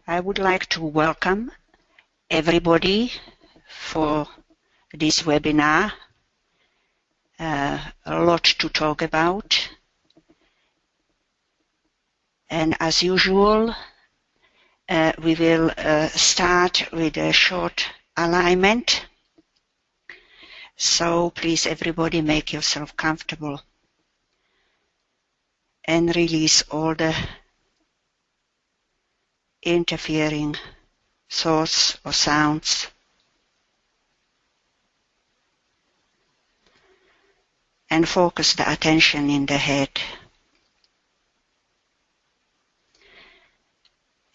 I would like to welcome everybody for this webinar. A lot to talk about. And as usual, we will start with a short alignment. So please everybody make yourself comfortable and release all the interfering thoughts or sounds. And focus the attention in the head.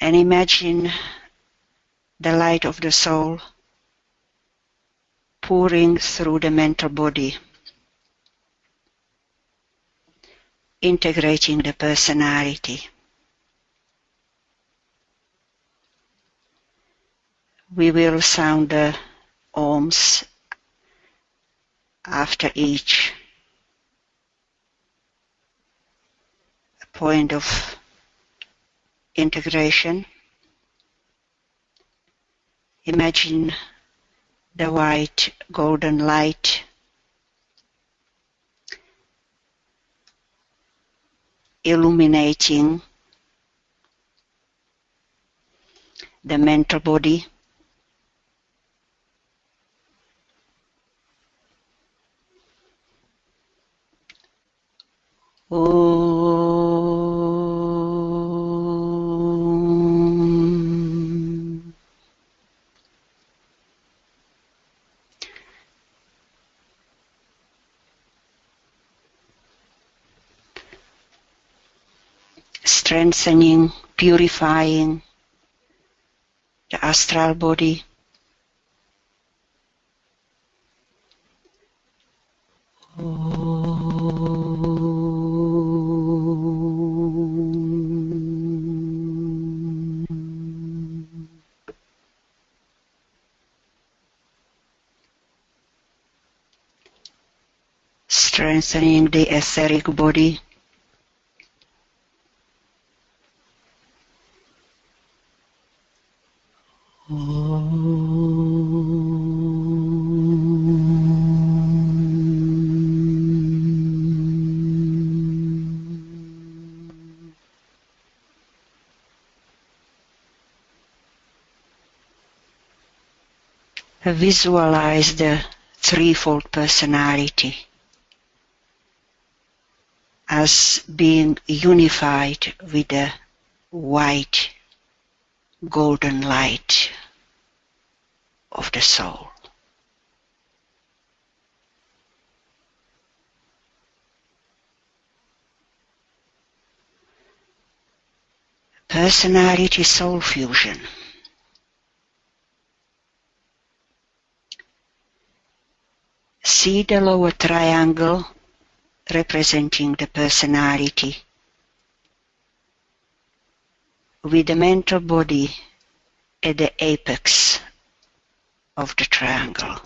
And imagine the light of the soul pouring through the mental body, integrating the personality. We will sound the ohms after each point of integration. Imagine the white golden light illuminating the mental body. Strengthening, purifying the astral body. Strengthening the etheric body. Visualize the threefold personality as being unified with the white golden light of the soul. Personality soul fusion. See the lower triangle representing the personality with the mental body at the apex of the triangle,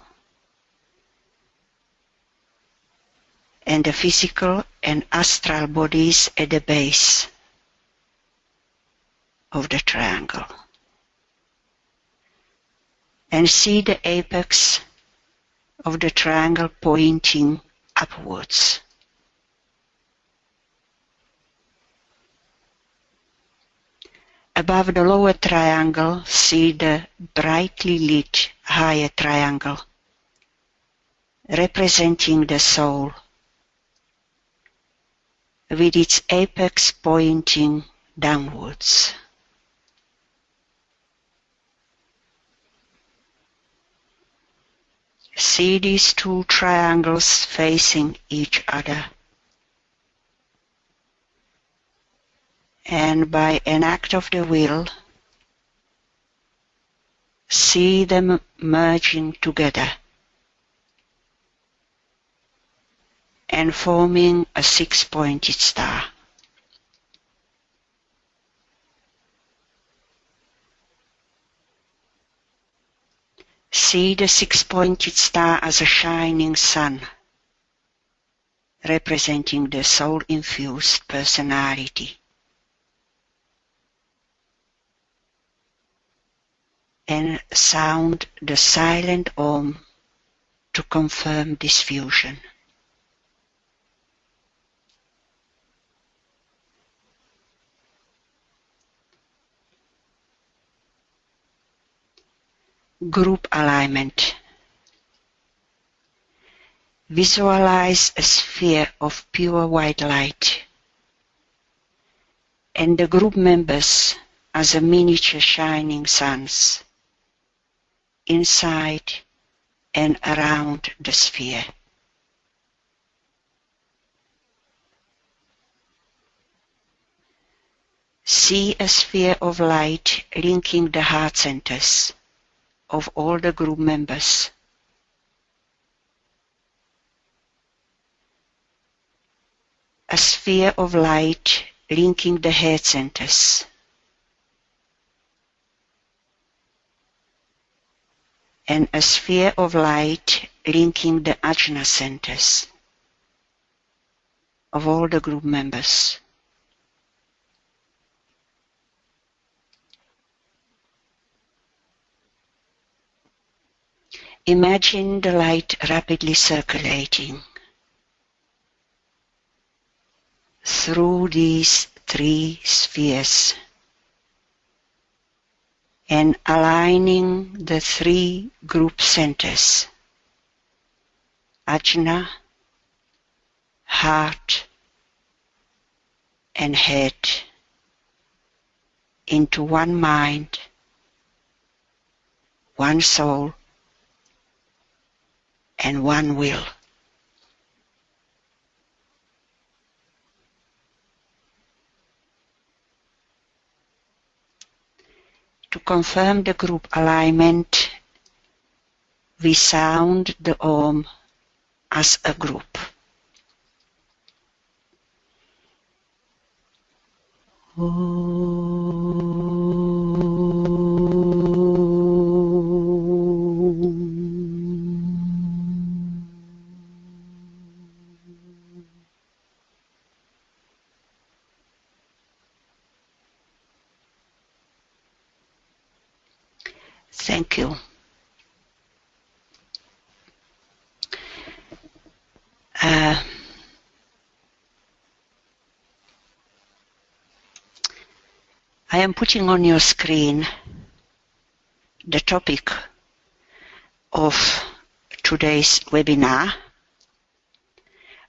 and the physical and astral bodies at the base of the triangle. And see the apex of the triangle pointing upwards. Above the lower triangle, see the brightly lit higher triangle, representing the soul, with its apex pointing downwards. See these two triangles facing each other. And by an act of the will, see them merging together and forming a six-pointed star. See the six-pointed star as a shining sun, representing the soul-infused personality. and sound the silent Om to confirm this fusion. Group alignment. Visualize a sphere of pure white light and the group members as a miniature shining suns inside and around the sphere. See a sphere of light linking the heart centers of all the group members. A sphere of light linking the head centers. And a sphere of light linking the ajna centers of all the group members. Imagine the light rapidly circulating through these three spheres and aligning the three group centers, ajna, heart, and head, into one mind, one soul, and one will. To confirm the group alignment, we sound the Om as a group. Thank you. I am putting on your screen the topic of today's webinar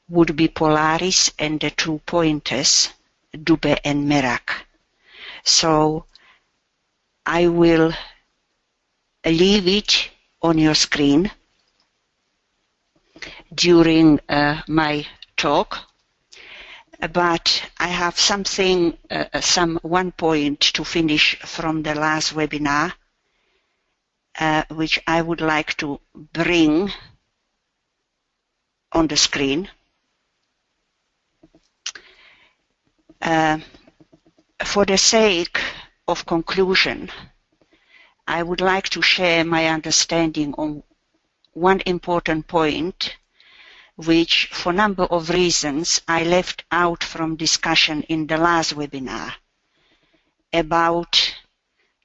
would be Polaris and the two pointers, Dubhe and Merak. So I will leave it on your screen during my talk, but I have one point to finish from the last webinar, which I would like to bring on the screen. For the sake of conclusion, I would like to share my understanding on one important point, which for a number of reasons I left out from discussion in the last webinar, about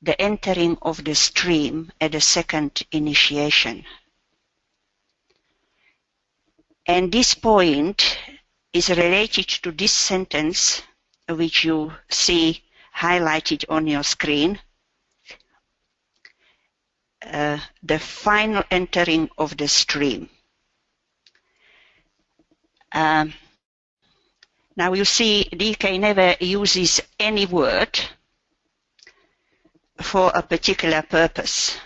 the entering of the stream at the second initiation. And this point is related to this sentence, which you see highlighted on your screen, the final entering of the stream. Now you see DK never uses any word for a particular purpose.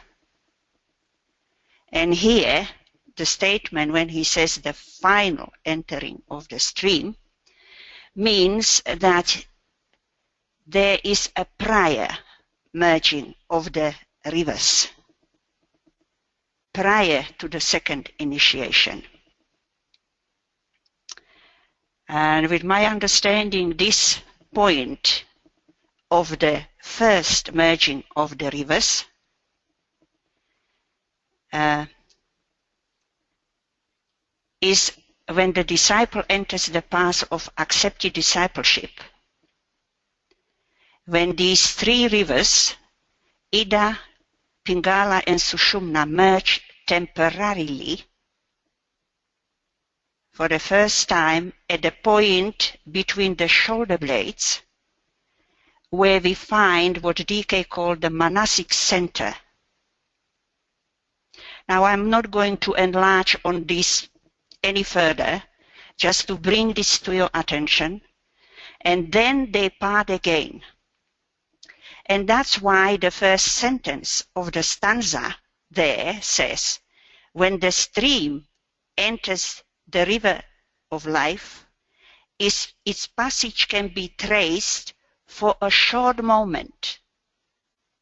And here the statement when he says the final entering of the stream means that there is a prior merging of the rivers prior to the second initiation. And with my understanding, this point of the first merging of the rivers is when the disciple enters the path of accepted discipleship, when these three rivers, Ida, Pingala and Sushumna merge temporarily for the first time at the point between the shoulder blades, where we find what DK called the Manasic center. Now, I'm not going to enlarge on this any further, just to bring this to your attention. And then they part again. And that's why the first sentence of the stanza there says, when the stream enters the river of life, its passage can be traced for a short moment,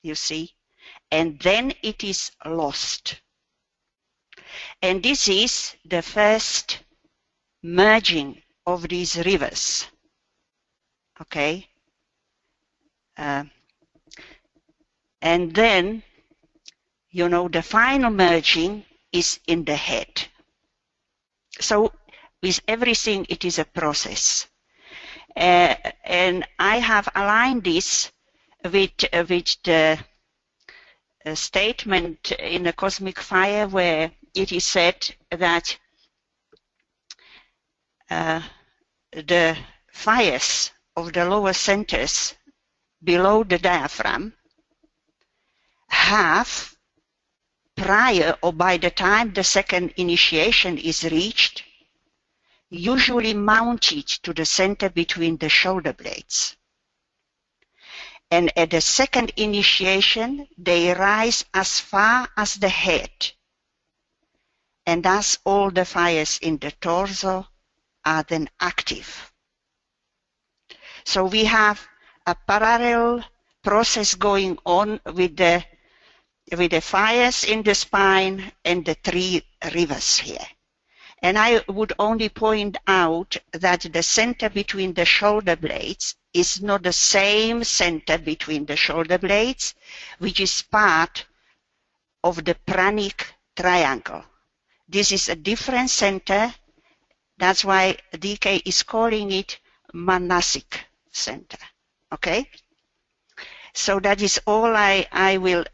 you see, and then it is lost. And this is the first merging of these rivers, okay? And then, you know, the final merging is in the head. So with everything, it is a process. And I have aligned this with the statement in the Cosmic Fire where it is said that the fires of the lower centers below the diaphragm have, prior or by the time the second initiation is reached, usually mounted to the center between the shoulder blades. And at the second initiation, they rise as far as the head. And thus all the fires in the torso are then active. So we have a parallel process going on with the fires in the spine and the three rivers here. And I would only point out that the center between the shoulder blades is not the same center between the shoulder blades, which is part of the pranic triangle. This is a different center. That's why DK is calling it Manasic center. Okay? So that is all I will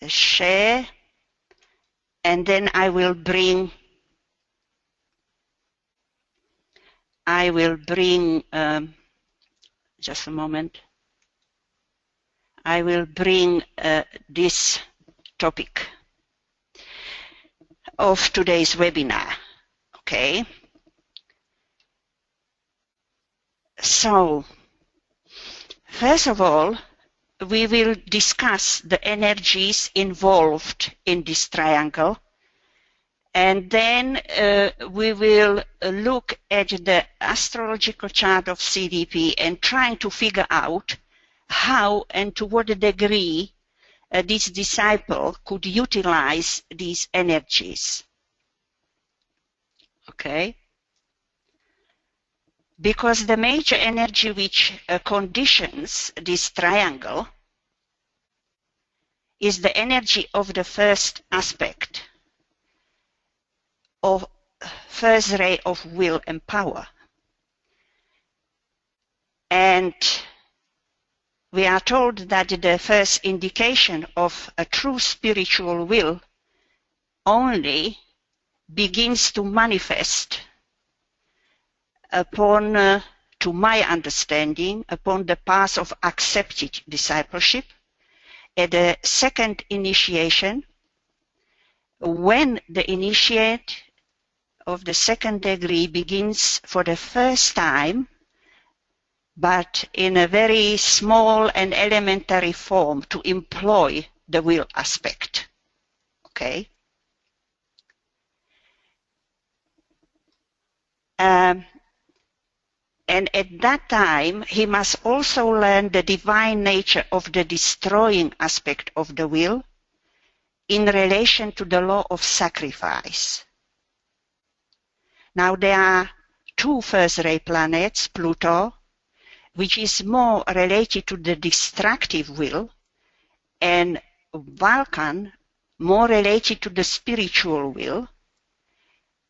share. And then I will bring just a moment. I will bring this topic of today's webinar. Okay. So, first of all, we will discuss the energies involved in this triangle, and then we will look at the astrological chart of C.D.P. and trying to figure out how and to what degree this disciple could utilize these energies. Okay? Because the major energy which conditions this triangle is the energy of the first aspect, of first ray of will and power. And we are told that the first indication of a true spiritual will only begins to manifest upon, to my understanding, upon the path of accepted discipleship, at the second initiation, when the initiate of the second degree begins for the first time, but in a very small and elementary form, to employ the will aspect. Okay? And at that time, he must also learn the divine nature of the destroying aspect of the will in relation to the law of sacrifice. Now, there are two first-ray planets, Pluto, which is more related to the destructive will, and Vulcan, more related to the spiritual will.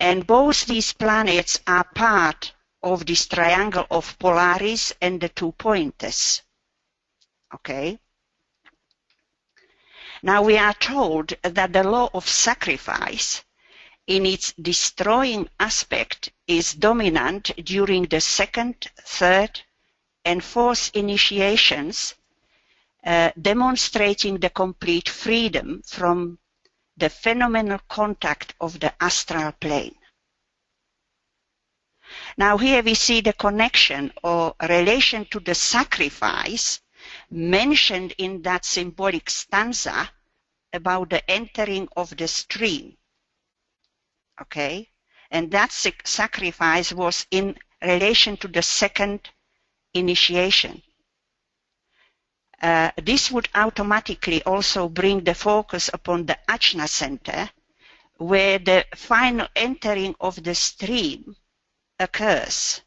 And both these planets are part of this triangle of Polaris and the two pointers. Okay? Now we are told that the law of sacrifice in its destroying aspect is dominant during the second, third, and fourth initiations, demonstrating the complete freedom from the phenomenal contact of the astral plane. Now here we see the connection or relation to the sacrifice mentioned in that symbolic stanza about the entering of the stream. Okay? And that sacrifice was in relation to the second initiation. This would automatically also bring the focus upon the ajna center, where the final entering of the stream occurs.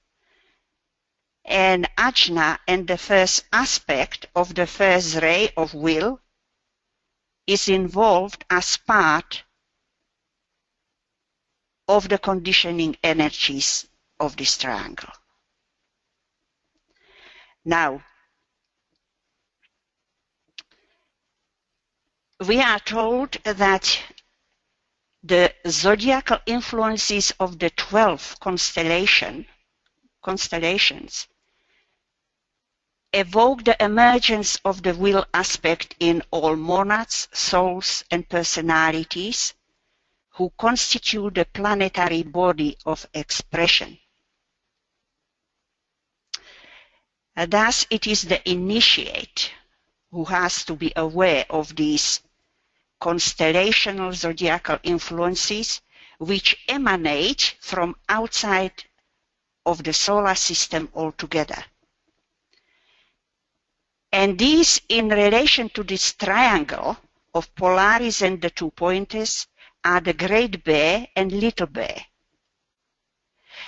And ajna and the first aspect of the first ray of will is involved as part of the conditioning energies of this triangle. Now, we are told that the zodiacal influences of the 12 constellations evoke the emergence of the will aspect in all monads, souls, and personalities who constitute the planetary body of expression. Thus, it is the initiate who has to be aware of these constellational zodiacal influences which emanate from outside of the solar system altogether. And these, in relation to this triangle of Polaris and the 2 pointers, are the Great Bear and Little Bear.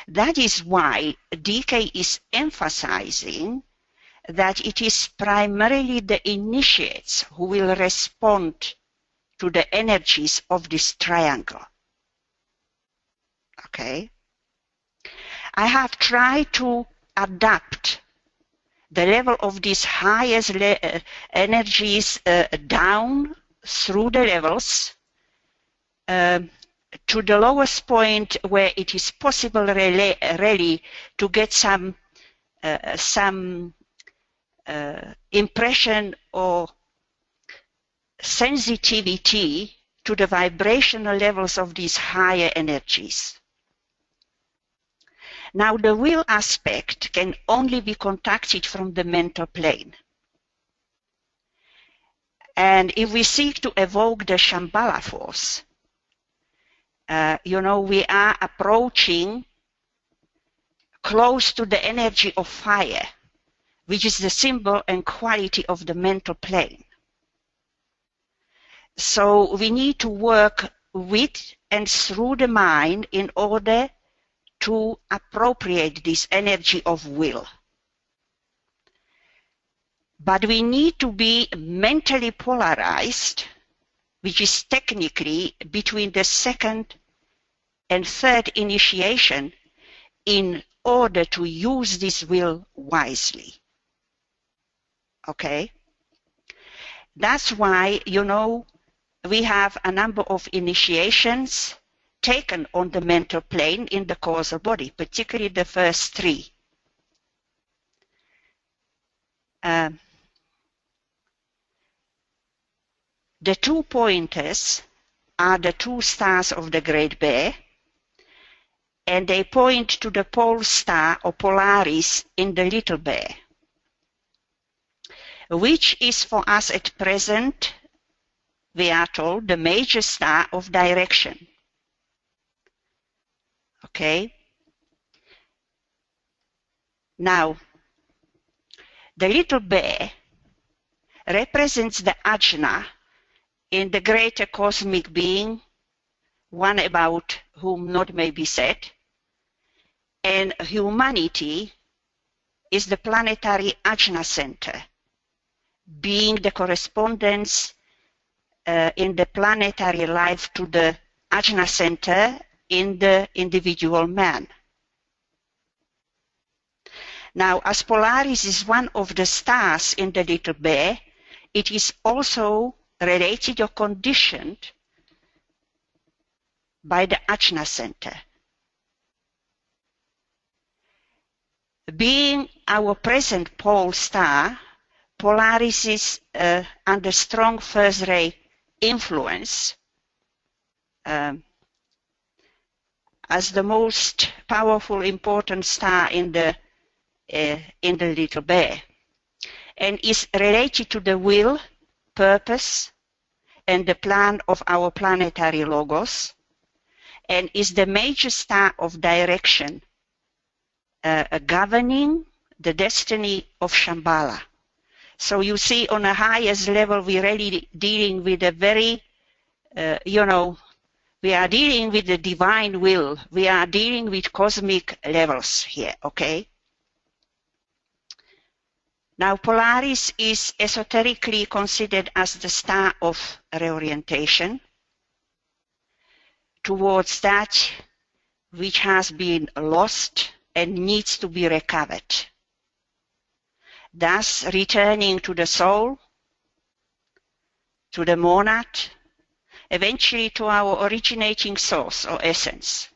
That is why DK is emphasizing that it is primarily the initiates who will respond to the energies of this triangle. Okay? I have tried to adapt the level of these highest energies down through the levels to the lowest point where it is possible really to get some impression or sensitivity to the vibrational levels of these higher energies. Now, the will aspect can only be contacted from the mental plane. And if we seek to evoke the Shambhala force, we are approaching close to the energy of fire, which is the symbol and quality of the mental plane. So we need to work with and through the mind in order to appropriate this energy of will. But we need to be mentally polarized, which is technically between the second and third initiation, in order to use this will wisely. Okay? That's why, we have a number of initiations taken on the mental plane in the causal body, particularly the first 3. The 2 pointers are the 2 stars of the Great Bear, and they point to the pole star or Polaris in the Little Bear, which is for us at present, we are told, the major star of direction. Okay? Now, the Little Bear represents the ajna in the greater cosmic being, one about whom not may be said, and humanity is the planetary ajna center, being the correspondence in the planetary life to the ajna center in the individual man. Now, as Polaris is one of the stars in the Little Bear, it is also related or conditioned by the Ajna center. Being our present pole star, Polaris is under strong first ray influence as the most powerful, important star in the Little Bear, and is related to the will, purpose, and the plan of our planetary logos, and is the major star of direction governing the destiny of Shambhala. So you see, on a highest level, we're really dealing with a very, we are dealing with the divine will. We are dealing with cosmic levels here, okay? Now, Polaris is esoterically considered as the star of reorientation towards that which has been lost and needs to be recovered. Thus, returning to the soul, to the monad, eventually to our originating source or essence.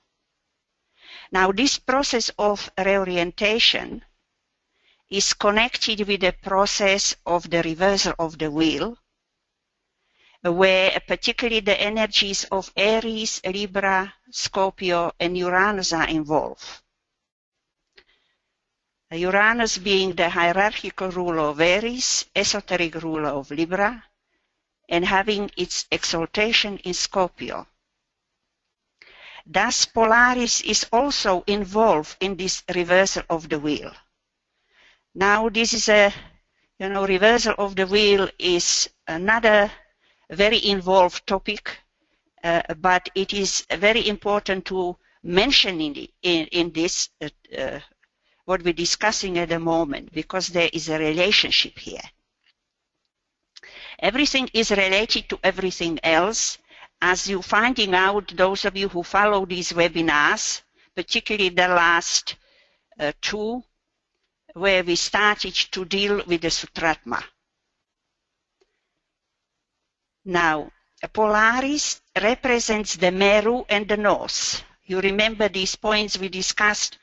Now, this process of reorientation is connected with the process of the reversal of the wheel, where particularly the energies of Aries, Libra, Scorpio, and Uranus are involved. Uranus being the hierarchical ruler of Aries, esoteric ruler of Libra, and having its exaltation in Scorpio. Thus, Polaris is also involved in this reversal of the wheel. Now, this is a, reversal of the wheel is another very involved topic, but it is very important to mention in this what we're discussing at the moment, because there is a relationship here. Everything is related to everything else. As you're finding out, those of you who follow these webinars, particularly the last two, where we started to deal with the Sutratma. Now, Polaris represents the Meru and the North. You remember these points we discussed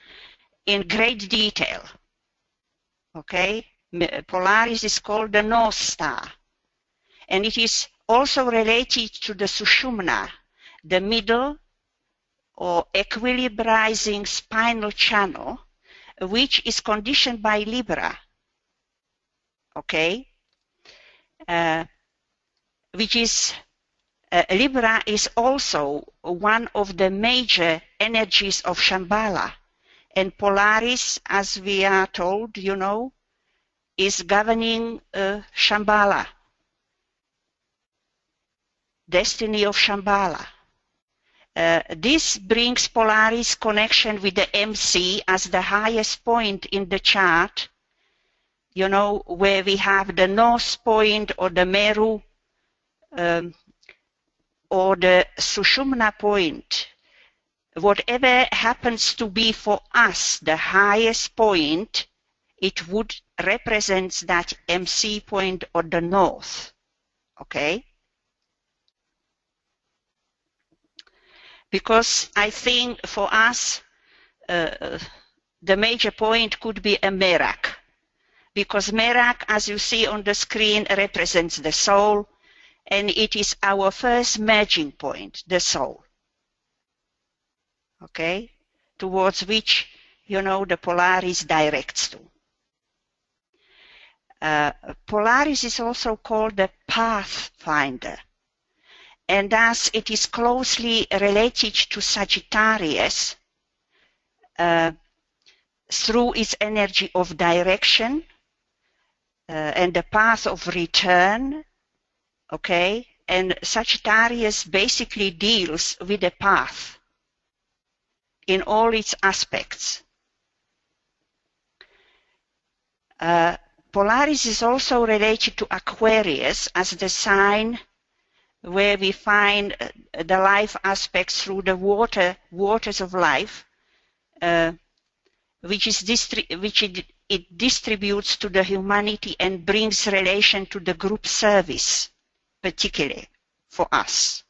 in great detail. Okay? Polaris is called the North Star. And it is also related to the Sushumna, the middle or equilibrizing spinal channel, which is conditioned by Libra. Okay? Which is, Libra is also one of the major energies of Shambhala. And Polaris, as we are told, is governing Shambhala, destiny of Shambhala. This brings Polaris connection with the MC as the highest point in the chart, where we have the North Point or the Meru or the Sushumna Point. Whatever happens to be for us the highest point, it would represent that MC point or the North. Okay? Because I think for us, the major point could be a Merak. Because Merak, as you see on the screen, represents the soul, and it is our first merging point, the soul. Okay? Towards which, the Polaris directs to. Polaris is also called the pathfinder. And thus it is closely related to Sagittarius through its energy of direction and the path of return. Okay? And Sagittarius basically deals with the path in all its aspects. Polaris is also related to Aquarius as the sign where we find the life aspects through the waters of life, which it distributes to the humanity and brings relation to the group service, particularly for us.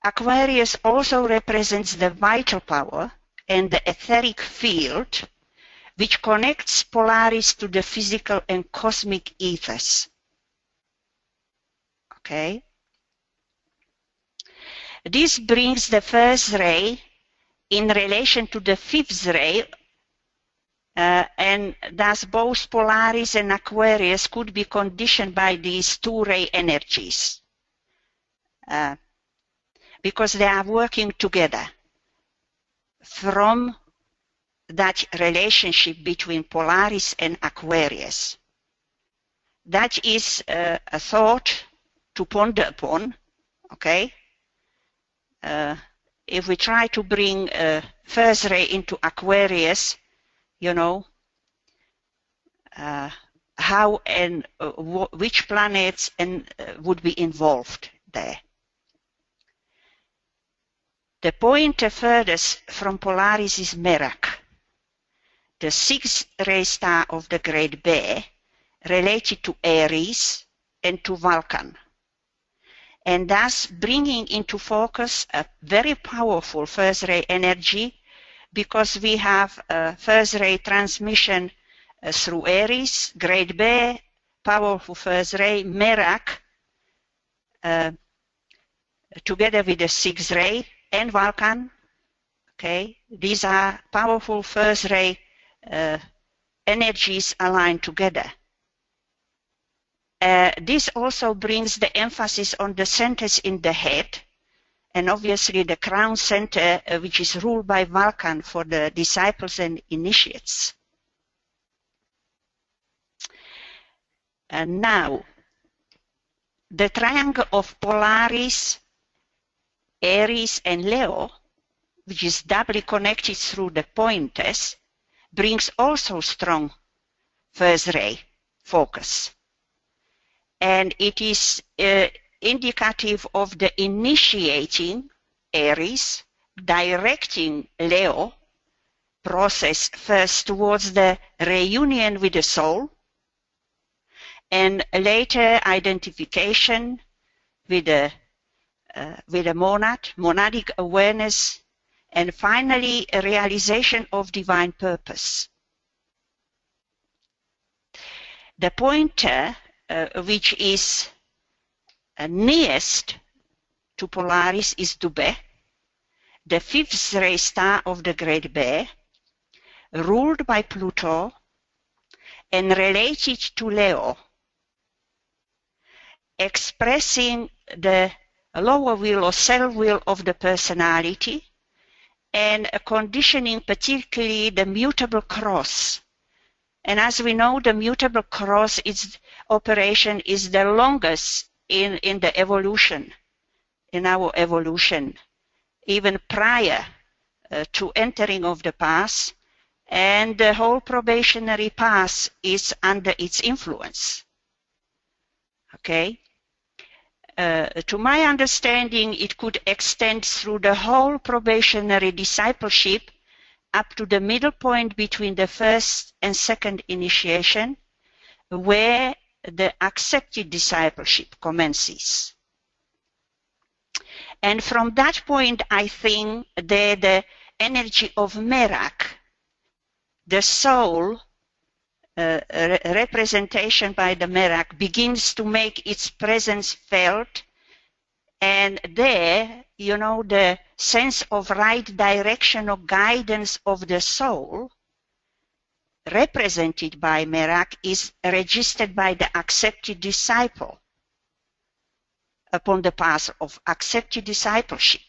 Aquarius also represents the vital power and the etheric field which connects Polaris to the physical and cosmic ethers. Okay? This brings the first ray in relation to the fifth ray, and thus both Polaris and Aquarius could be conditioned by these two-ray energies because they are working together from that relationship between Polaris and Aquarius. That is a thought to ponder upon, okay? If we try to bring first ray into Aquarius, you know, how and which planets would be involved there. The pointer furthest from Polaris is Merak, the sixth ray star of the Great Bear, related to Aries and to Vulcan, and thus bringing into focus a very powerful first ray energy, because we have first ray transmission through Aries, Great Bear, powerful first ray, Merak, together with the sixth ray, and Vulcan. Okay, these are powerful first ray energies aligned together. This also brings the emphasis on the centers in the head, and obviously the crown center, which is ruled by Vulcan for the disciples and initiates. And now, the triangle of Polaris, Aries, and Leo, which is doubly connected through the pointers, brings also strong first ray focus. And it is indicative of the initiating Aries, directing Leo process first towards the reunion with the soul, and later identification with the monad, monadic awareness, and finally a realization of divine purpose. The pointer, which is nearest to Polaris, is Dubhe, the fifth ray star of the Great Bear, ruled by Pluto and related to Leo, expressing the lower will or self-will of the personality, and conditioning particularly the mutable cross. And as we know, the mutable cross operation is the longest in the evolution, in our evolution, even prior to entering of the path, and the whole probationary path is under its influence. Okay? To my understanding, it could extend through the whole probationary discipleship up to the middle point between the first and second initiation, where the accepted discipleship commences. And from that point, I think that the energy of Merak, the soul, representation by the Merak, begins to make its presence felt, and there, you know, the sense of right direction or guidance of the soul, represented by Merak, is registered by the accepted disciple upon the path of accepted discipleship.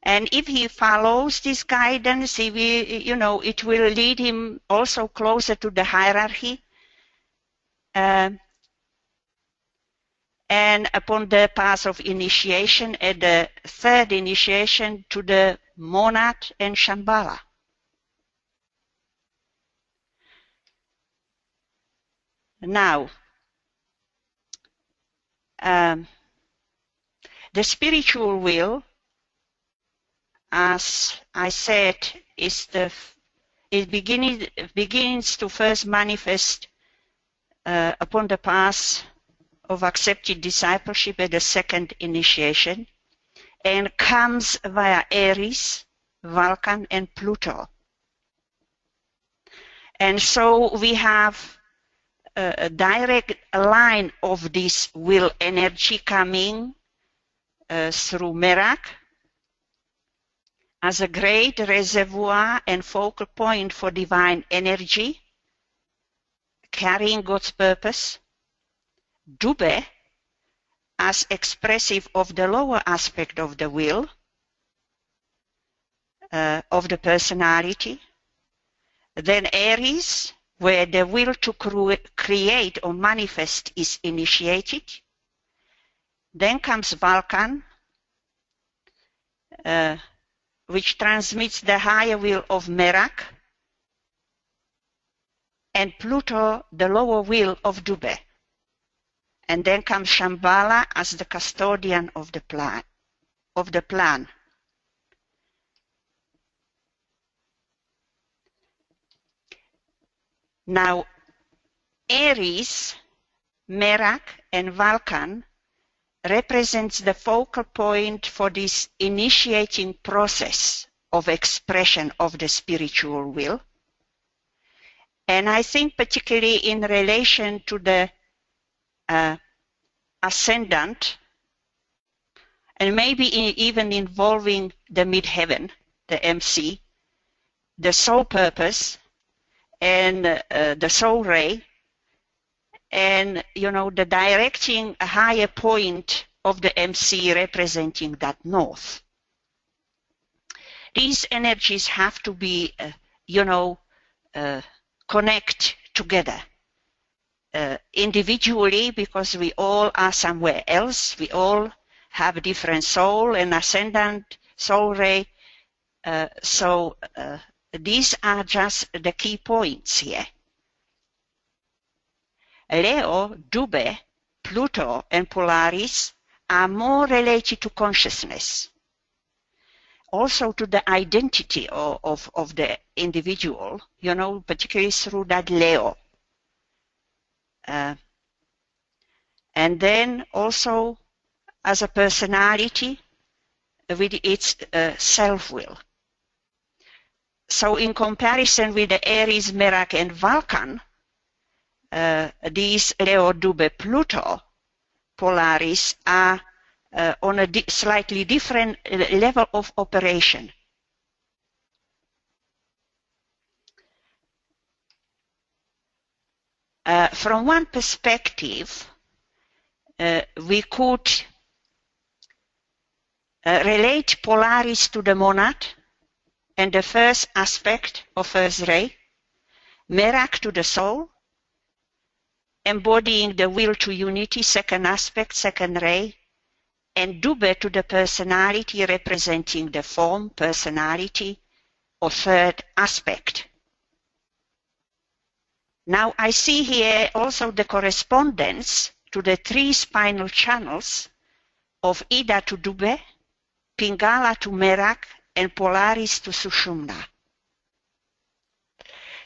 And if he follows this guidance, he will, you know, it will lead him also closer to the hierarchy. And upon the path of initiation, at the third initiation, to the monad and Shambhala. Now, the spiritual will, as I said, it begins to first manifest upon the path of accepted discipleship at the second initiation, and comes via Aries, Vulcan, and Pluto. And so we have a direct line of this will energy coming through Merak as a great reservoir and focal point for divine energy, carrying God's purpose. Dubhe as expressive of the lower aspect of the will, of the personality. Then Aries, where the will to create or manifest is initiated. Then comes Vulcan, which transmits the higher will of Merak, and Pluto, the lower will of Dubhe. And then comes Shambhala as the custodian of the plan. Now, Aries, Merak, and Vulcan represents the focal point for this initiating process of expression of the spiritual will. And I think particularly in relation to the ascendant, and maybe even involving the midheaven, the MC, the soul purpose, and the soul ray, and the directing a higher point of the MC representing that north. These energies have to be, connect together. Individually, because we all are somewhere else, we all have a different soul and ascendant soul ray, so these are just the key points here. Leo, Dubhe, Pluto, and Polaris are more related to consciousness, also to the identity of the individual, particularly through that Leo. And then also as a personality with its self-will. So in comparison with the Aries, Merak, and Vulcan, these Leo, Dubhe, Pluto, Polaris are on a slightly different level of operation. From one perspective, we could relate Polaris to the monad and the first aspect of first ray, Merak to the soul, embodying the will to unity, second aspect, second ray, and Dubhe to the personality representing the form, personality, or third aspect. Now I see here also the correspondence to the three spinal channels of Ida to Dubhe, Pingala to Merak, and Polaris to Sushumna.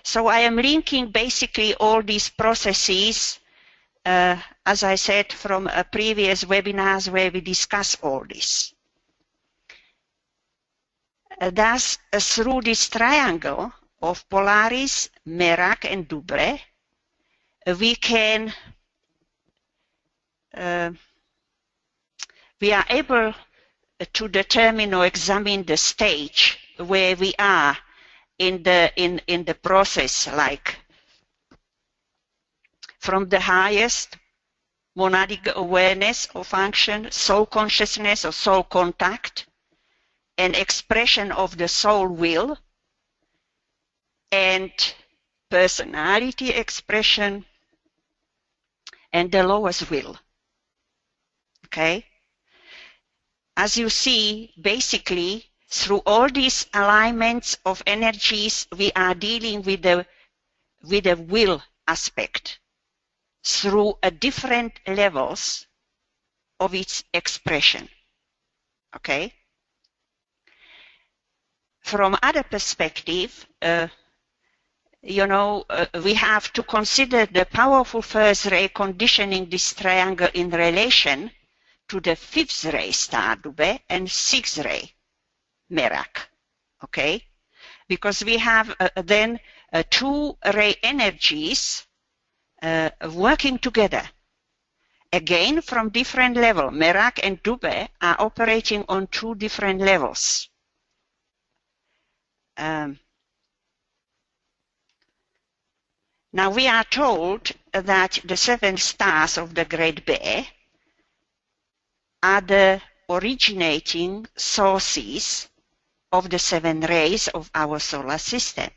So I am linking basically all these processes, as I said, from previous webinars where we discussed all this. Thus, through this triangle of Polaris, Merak, and Dubhe, we are able to determine or examine the stage where we are in the process, like from the highest monadic awareness or function, soul consciousness or soul contact, and expression of the soul will, and personality expression, and the lowest will. Okay? As you see, basically, through all these alignments of energies, we are dealing with the will aspect through different levels of its expression. Okay? from other perspective, we have to consider the powerful first ray conditioning this triangle in relation to the fifth ray star Dubhe and sixth ray Merak. Okay? Because we have then two ray energies working together. Again, from different level. Merak and Dubhe are operating on two different levels. Now we are told that the seven stars of the Great Bear are the originating sources of the seven rays of our solar system.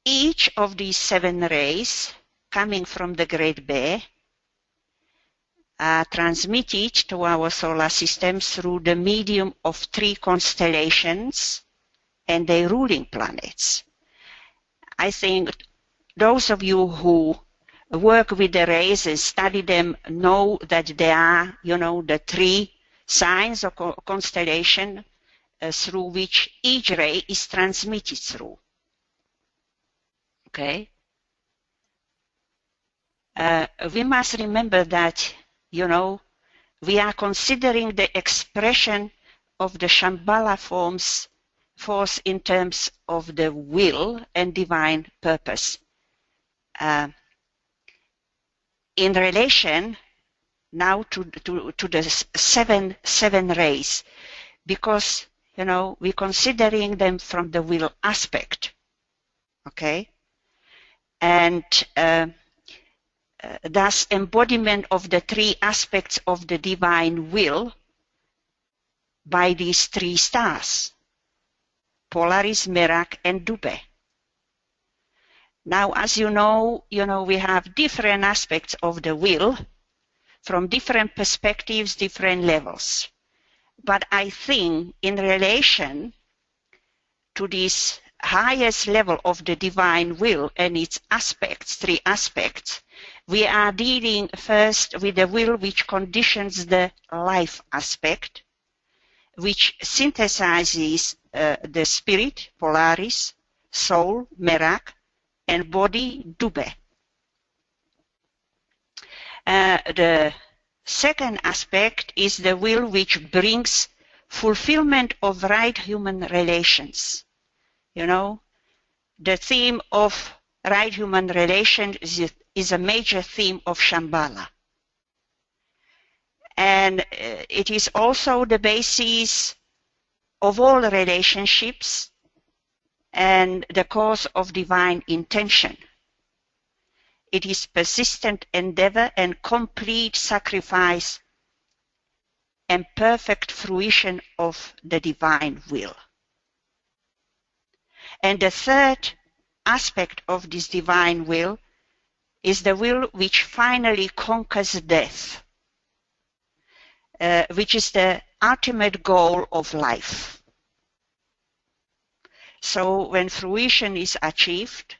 Each of these seven rays coming from the Great Bear are transmitted to our solar system through the medium of three constellations and their ruling planets. I think those of you who work with the rays and study them know that there are, the three signs or constellation through which each ray is transmitted through. Okay? We must remember that, we are considering the expression of the Shambhala force in terms of the will and divine purpose. In relation now to the seven rays, because, we're considering them from the will aspect. Okay? And thus embodiment of the three aspects of the divine will by these three stars, Polaris, Merak, and Dubhe. Now, as you know, we have different aspects of the will from different perspectives, different levels. But I think in relation to this highest level of the divine will and its aspects, three aspects, we are dealing first with the will which conditions the life aspect, which synthesizes the spirit, Polaris, soul, Merak, and body, Dubhe. The second aspect is the will which brings fulfillment of right human relations. The theme of right human relations is a major theme of Shambhala. And it is also the basis of all relationships and the cause of divine intention. It is persistent endeavor and complete sacrifice and perfect fruition of the divine will. And the third aspect of this divine will is the will which finally conquers death, which is the ultimate goal of life. So when fruition is achieved,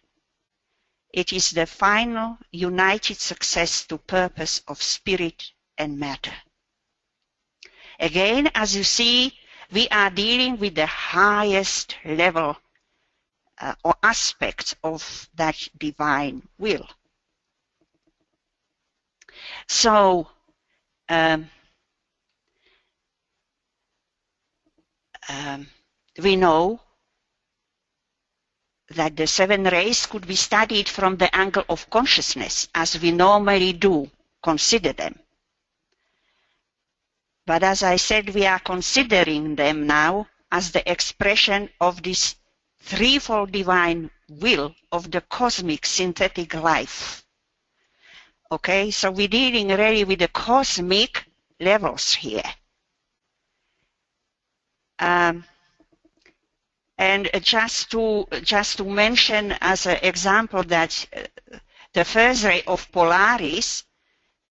it is the final united success to purpose of spirit and matter. Again, as you see, we are dealing with the highest level or aspects of that divine will. So, we know that the seven rays could be studied from the angle of consciousness, as we normally do consider them. But as I said, we are considering them now as the expression of this threefold divine will of the cosmic synthetic life. Okay, so we're dealing really with the cosmic levels here. And just to mention as an example that the first ray of Polaris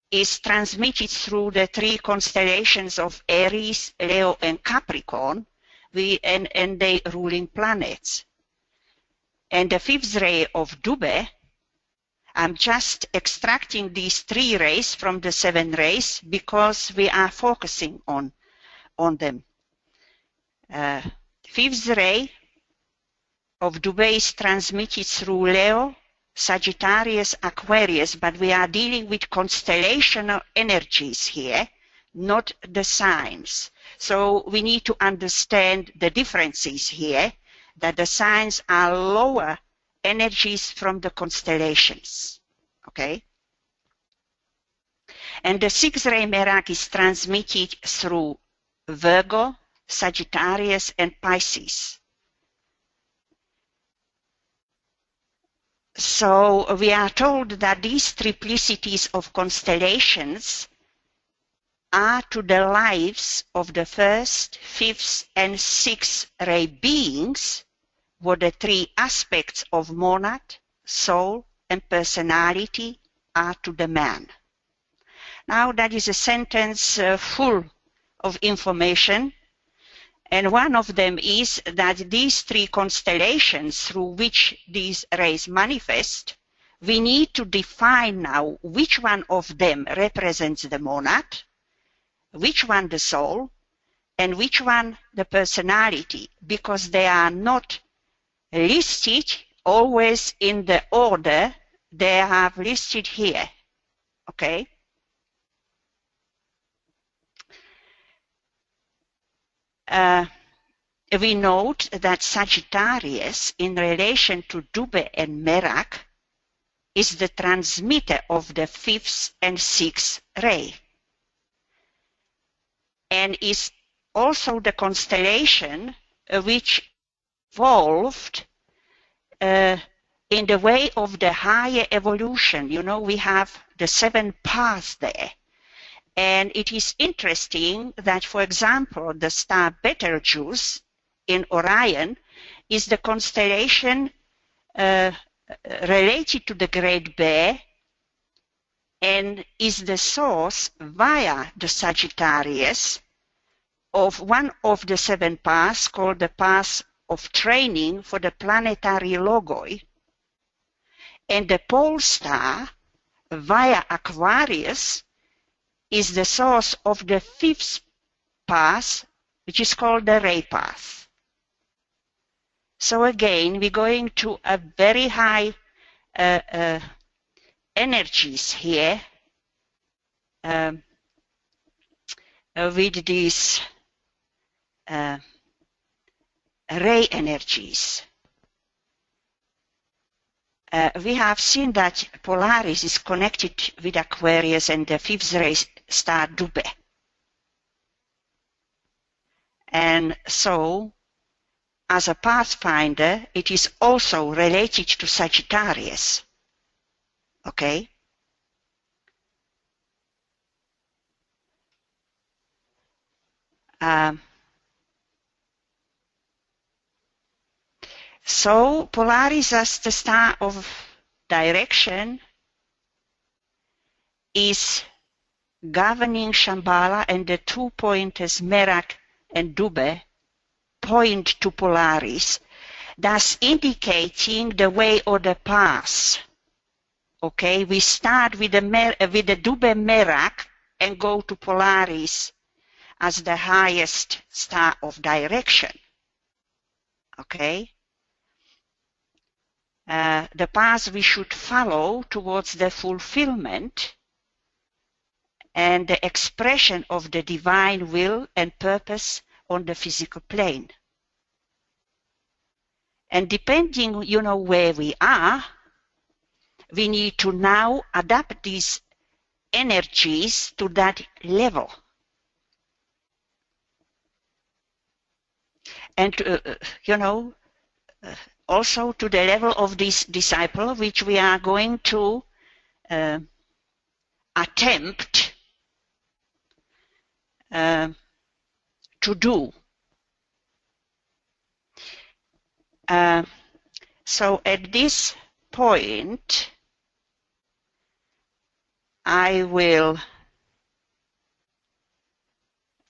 is transmitted through the three constellations of Aries, Leo, and Capricorn, and their ruling planets. And the fifth ray of Dubhe, I'm just extracting these three rays from the seven rays because we are focusing on them. Fifth ray of Dubhe is transmitted through Leo, Sagittarius, Aquarius, but we are dealing with constellational energies here, not the signs. So we need to understand the differences here, that the signs are lower energies from the constellations. Okay? And the sixth ray Merak is transmitted through Virgo, Sagittarius, and Pisces. So we are told that these triplicities of constellations are to the lives of the first, fifth, and sixth ray beings, what the three aspects of monad, soul, and personality are to the man. Now that is a sentence full of information, and one of them is that these three constellations through which these rays manifest, we need to define now which one of them represents the monad, which one the soul, and which one the personality, because they are not listed always in the order they are listed here. Okay? We note that Sagittarius, in relation to Dubhe and Merak, is the transmitter of the fifth and sixth ray, and is also the constellation which evolved in the way of the higher evolution. You know, we have the 7 paths there. And it is interesting that, for example, the star Betelgeuse in Orion is the constellation related to the Great Bear and is the source via the Sagittarius of one of the 7 paths called the path of training for the planetary logoi. And the pole star via Aquarius is the source of the 5th path, which is called the ray path. So again, we're going to a very high energies here with these ray energies. We have seen that Polaris is connected with Aquarius and the 5th ray star Dubhe. And so, as a pathfinder, it is also related to Sagittarius. Okay? So Polaris, as the star of direction, is governing Shambhala, and the 2 pointers Merak and Dubhe point to Polaris, thus indicating the way or the path. Okay, we start with the Dubhe Merak and go to Polaris as the highest star of direction. Okay? The path we should follow towards the fulfillment and the expression of the divine will and purpose on the physical plane. And depending, you know, where we are, we need to now adapt these energies to that level. And, you know, also to the level of this disciple, which we are going to attempt to do. So at this point, I will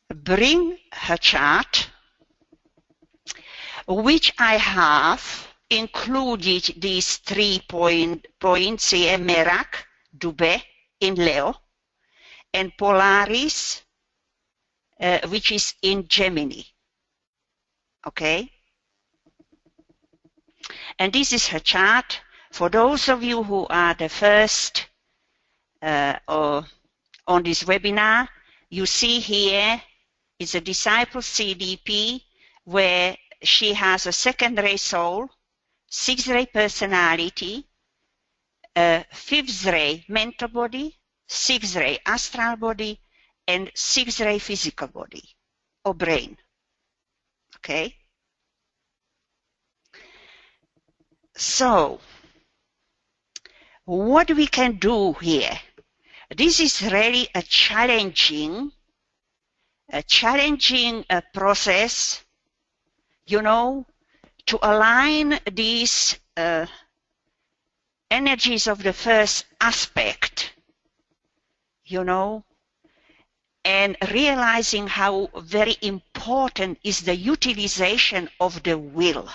bring her chart, which I have included these 3 points here, Merak, Dubhe in Leo, and Polaris, which is in Gemini. Okay? And this is her chart. For those of you who are the first or on this webinar, you see here is a disciple C.D.P. where she has a second-ray soul, sixth-ray personality, fifth-ray mental body, sixth-ray astral body, and sixth-ray physical body or brain. Okay? So, what we can do here? This is really a challenging process, you know, to align these energies of the first aspect, you know, and realizing how very important is the utilization of the will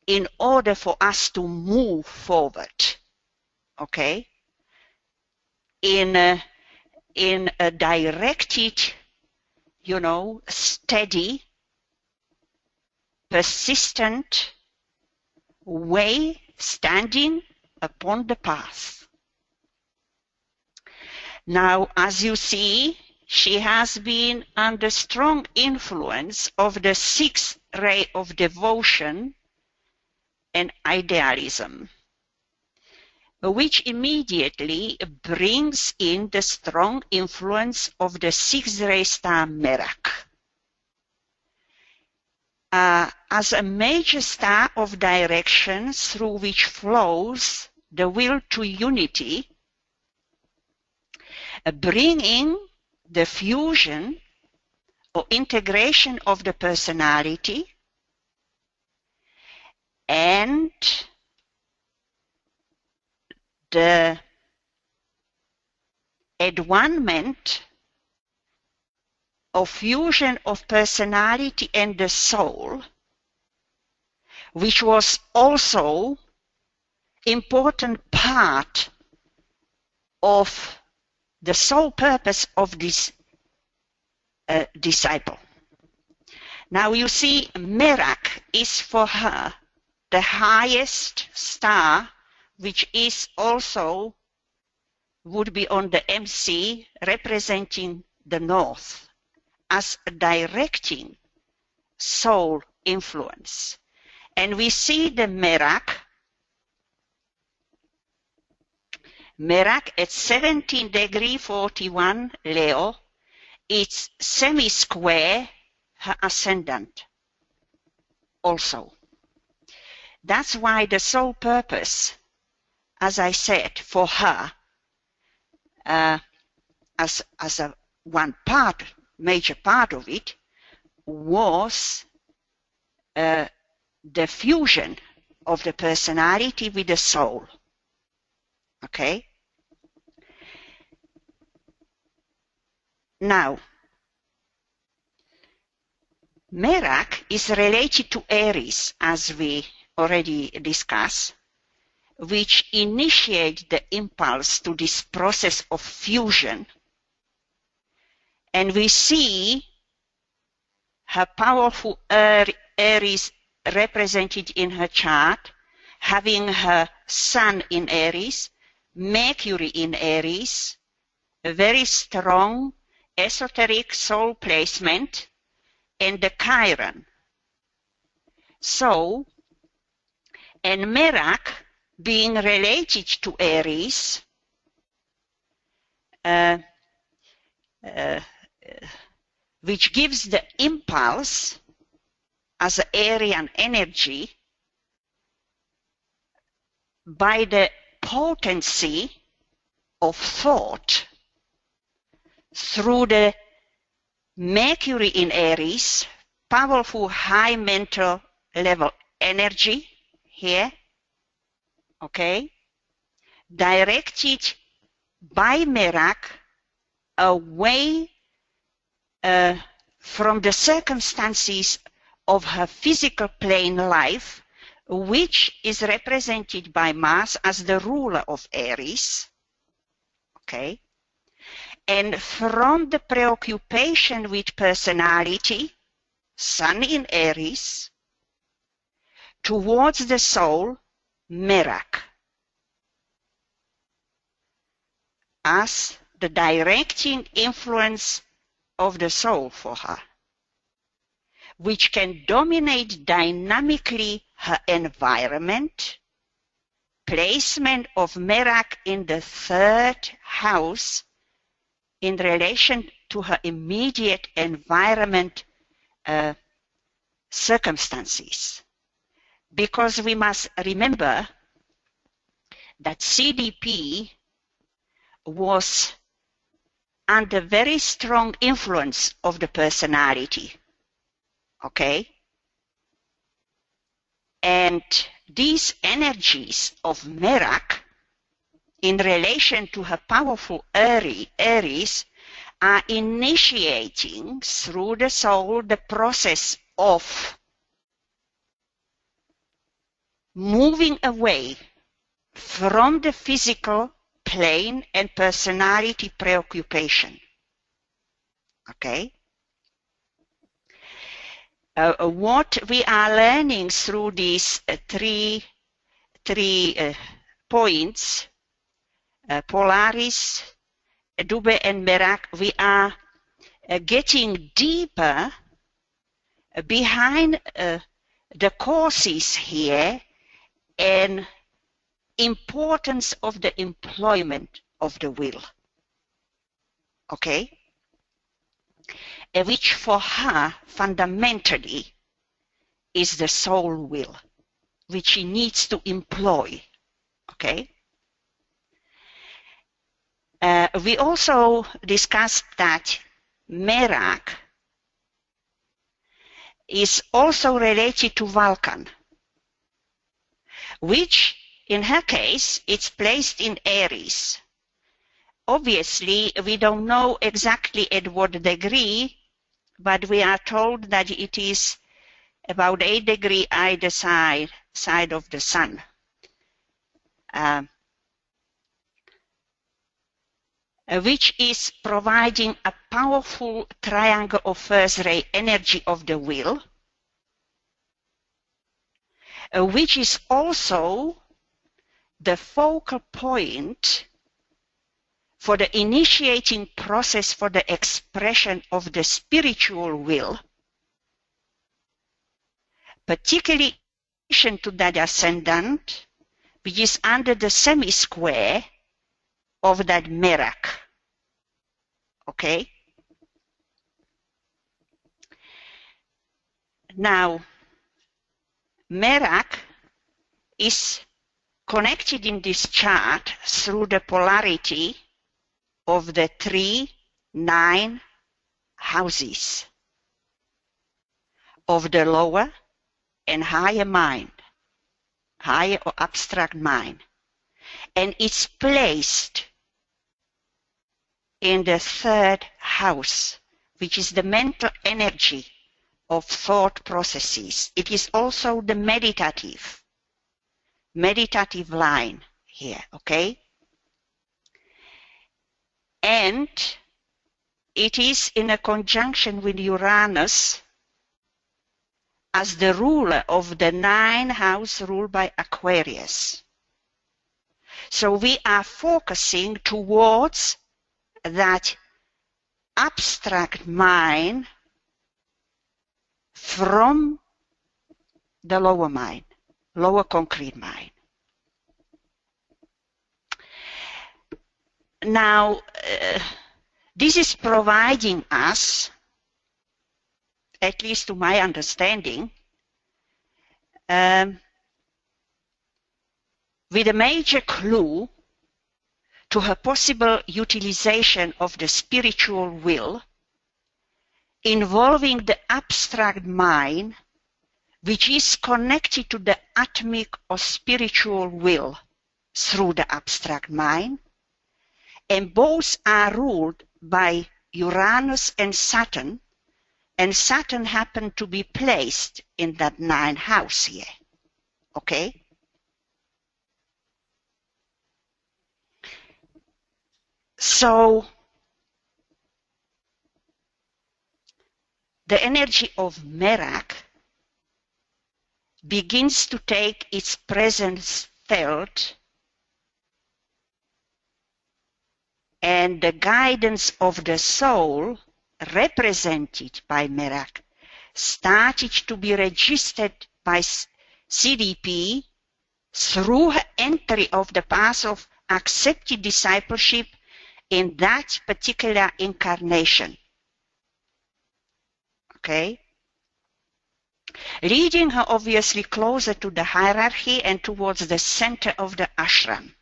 in order for us to move forward, okay, in a directed, you know, steady, persistent way, standing upon the path. Now, as you see, she has been under strong influence of the sixth ray of devotion and idealism, which immediately brings in the strong influence of the sixth ray star Merak. As a major star of direction through which flows the will to unity, bringing the fusion or integration of the personality and the advancement of fusion of personality and the soul, which was also important part of the sole purpose of this disciple. Now you see, Merak is for her the highest star, which is also would be on the MC, representing the north as a directing soul influence. And we see the Merak at 17 degree 41 Leo, it's semi-square her ascendant also. That's why the sole purpose, as I said, for her, as a one part, major part of it, was the fusion of the personality with the soul. Okay? Now, Merak is related to Aries, as we already discussed, which initiate the impulse to this process of fusion. And we see her powerful Aries represented in her chart, having her Sun in Aries, Mercury in Aries, a very strong esoteric soul placement, and the Chiron. So, and Merak being related to Aries, which gives the impulse as an Aryan energy by the potency of thought through the Mercury in Aries, powerful high mental level energy here, okay, directed by Merak away from the circumstances of her physical plane life, which is represented by Mars as the ruler of Aries, okay, and from the preoccupation with personality Sun in Aries, towards the soul, Merak, as the directing influence of the soul for her, which can dominate dynamically her environment. Placement of Merak in the third house in relation to her immediate environment circumstances. Because we must remember that C.D.P was under very strong influence of the personality. Okay? And these energies of Merak in relation to her powerful Aries are initiating through the soul the process of moving away from the physical plane and personality preoccupation. Okay? What we are learning through these three points, Polaris, Dube and Merak, we are getting deeper behind the causes here and importance of the employment of the will. Okay? Which for her fundamentally is the soul will, which she needs to employ. Okay? We also discussed that Merak is also related to Vulcan, which in her case it's placed in Aries. Obviously, we don't know exactly at what degree, but we are told that it is about 8 degrees either side of the sun. Which is providing a powerful triangle of first ray energy of the will, which is also the focal point for the initiating process for the expression of the spiritual will, particularly in relation to that ascendant, which is under the semi-square of that Merak. Okay? Now, Merak is connected in this chart through the polarity of the 3-9 houses of the lower and higher mind, higher or abstract mind. And it's placed in the third house, which is the mental energy of thought processes. It is also the meditative line here, okay? And it is in a conjunction with Uranus as the ruler of the 9th house ruled by Aquarius. So we are focusing towards that abstract mind from the lower mind, lower concrete mind. Now, this is providing us, at least to my understanding, with a major clue to her possible utilization of the spiritual will involving the abstract mind, which is connected to the atomic or spiritual will through the abstract mind, and both are ruled by Uranus and Saturn happened to be placed in that 9th house here. Okay? So, the energy of Merak begins to take its presence felt, and the guidance of the soul, represented by Merak, started to be registered by C.D.P. through her entry of the path of accepted discipleship in that particular incarnation. Okay? Leading her obviously closer to the hierarchy and towards the center of the ashram.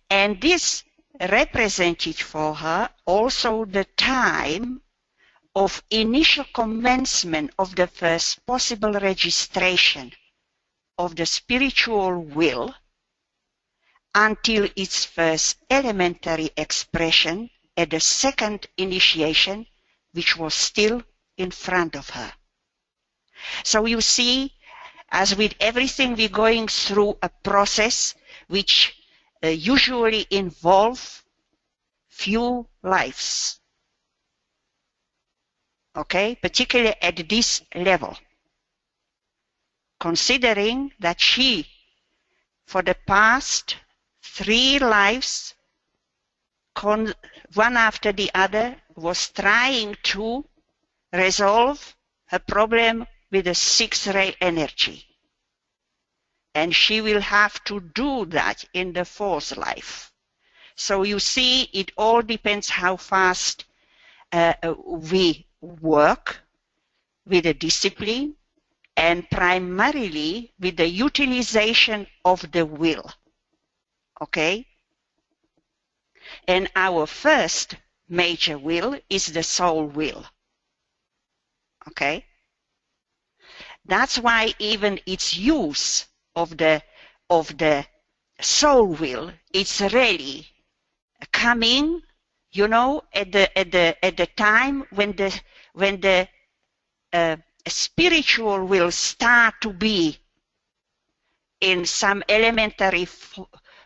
And this represented for her also the time of initial commencement of the first possible registration of the spiritual will until its first elementary expression at the second initiation, which was still in front of her. So you see, as with everything, we're going through a process which usually involves few lives. Okay, particularly at this level. Considering that she, for the past 3 lives, one after the other, was trying to resolve her problem with the 6th ray energy. And she will have to do that in the 4th life. So you see, it all depends how fast we work with the discipline, and primarily with the utilization of the will. Okay? And our first major will is the soul will. Okay? That's why even its use of the soul will, it's really coming, you know, at the time when the spiritual will start to be in some elementary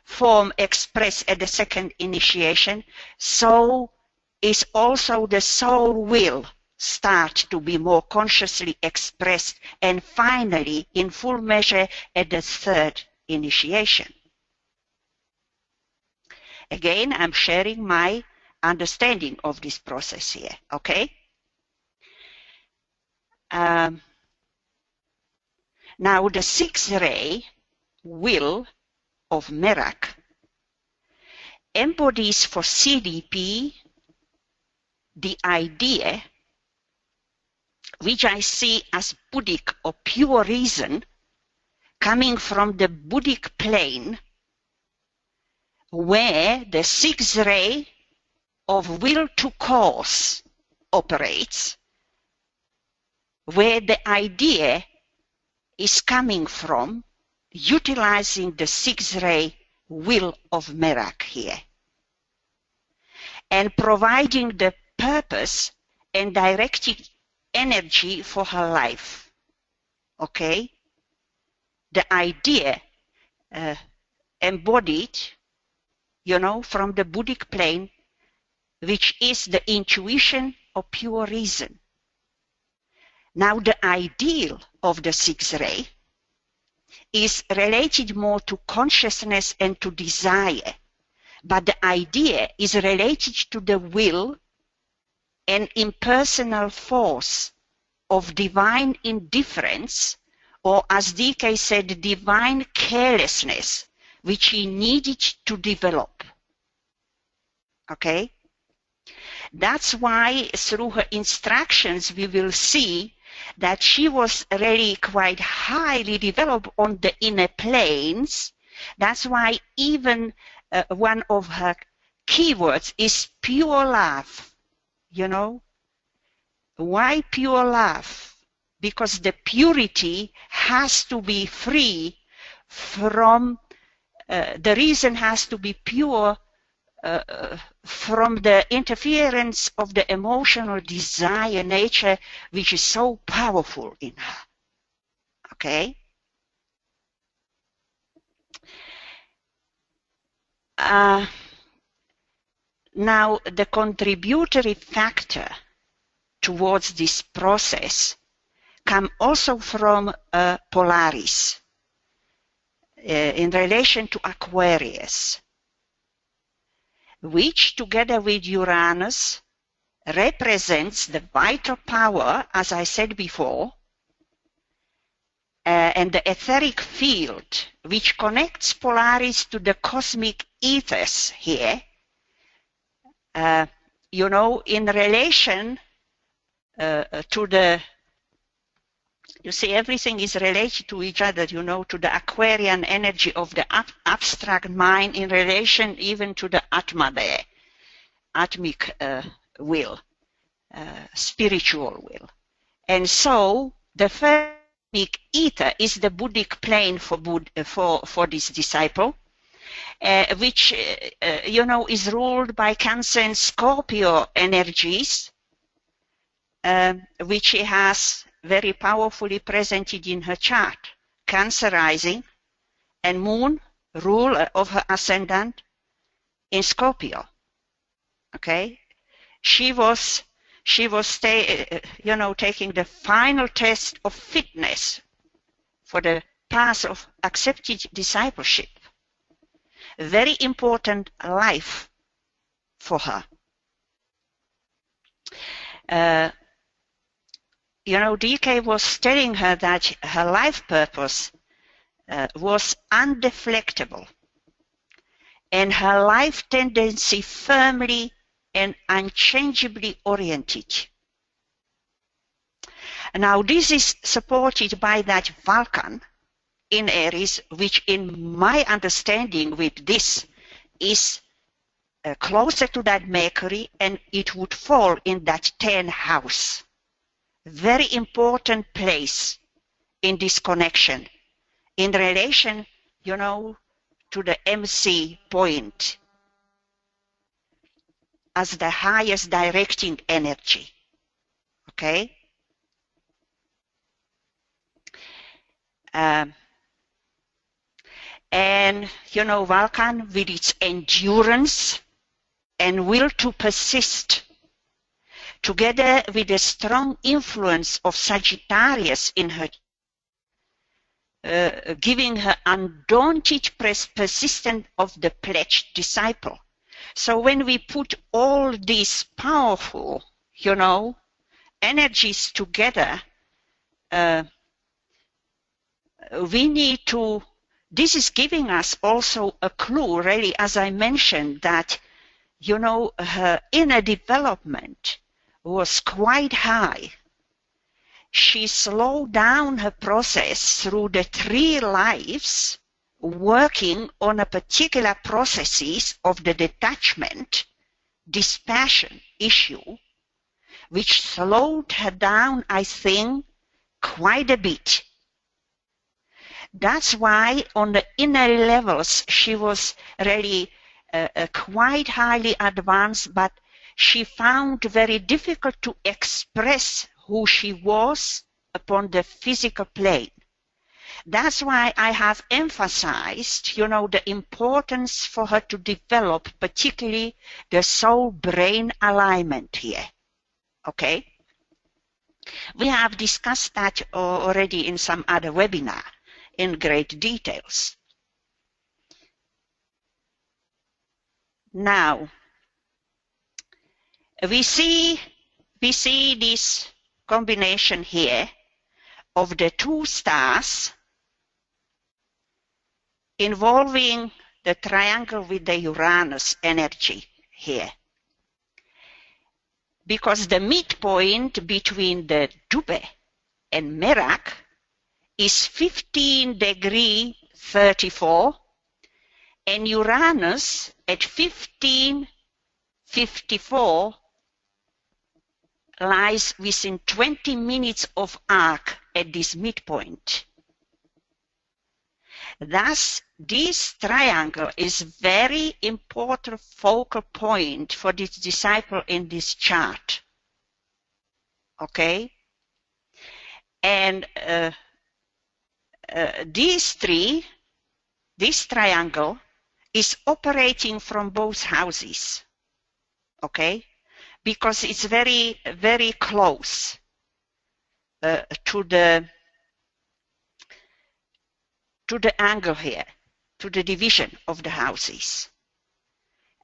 form expressed at the second initiation, so is also the soul will start to be more consciously expressed, and finally in full measure at the 3rd initiation. Again, I'm sharing my understanding of this process here, okay? Now the 6th ray will of Merak embodies for C.D.P. the idea, which I see as Buddhic or pure reason, coming from the Buddhic plane, where the 6th ray of will to cause operates, where the idea is coming from, utilizing the 6th ray will of Merak here, and providing the purpose and directed energy for her life. Okay? The idea embodied, you know, from the Buddhic plane, which is the intuition of pure reason. Now the ideal of the 6th ray is related more to consciousness and to desire, but the idea is related to the will and impersonal force of divine indifference, or as D.K. said, divine carelessness, which he needed to develop. Okay? That's why through her instructions we will see that she was really quite highly developed on the inner planes. That's why even one of her keywords is pure love. You know? Why pure love? Because the purity has to be free from, the reason has to be pure from the interference of the emotional desire nature, which is so powerful in her. Okay? Now, the contributory factor towards this process come also from Polaris in relation to Aquarius, which together with Uranus represents the vital power, as I said before, and the etheric field which connects Polaris to the cosmic ethers here, you know, in relation to the, you see, everything is related to each other, you know, to the Aquarian energy of the abstract mind in relation even to the Atma there, Atmic will, spiritual will. And so the first ether is the Buddhic plane for this disciple, which, you know, is ruled by Cancer and Scorpio energies, which she has very powerfully presented in her chart. Cancer rising and Moon, ruler of her ascendant, in Scorpio. Okay, she was you know, taking the final test of fitness for the path of accepted discipleship. A very important life for her. You know, DK was telling her that her life purpose was undeflectable and her life tendency firmly and unchangeably oriented. Now this is supported by that Vulcan in Aries, which in my understanding with this is closer to that Mercury, and it would fall in that 10th house. Very important place in this connection in relation, you know, to the MC point as the highest directing energy. Okay? And, you know, Vulcan with its endurance and will to persist, together with the strong influence of Sagittarius in her, giving her undaunted persistence of the pledged disciple. So when we put all these powerful, you know, energies together, we need to, this is giving us also a clue, really, as I mentioned, that, you know, her inner development was quite high. She slowed down her process through the 3 lives, working on a particular processes of the detachment, dispassion issue, which slowed her down, I think, quite a bit. That's why on the inner levels she was really quite highly advanced, but she found very difficult to express who she was upon the physical plane. That's why I have emphasized, you know, the importance for her to develop particularly the soul-brain alignment here. Okay? We have discussed that already in some other webinar in great details. Now, we see this combination here of the 2 stars involving the triangle with the Uranus energy here. Because the midpoint between the Dubhe and Merak is 15 degree 34 and Uranus at 1554 lies within 20 minutes of arc at this midpoint. Thus, this triangle is very important focal point for this disciple in this chart. Okay? And this triangle is operating from both houses. Okay? because it's very, very close to the angle here, to the division of the houses.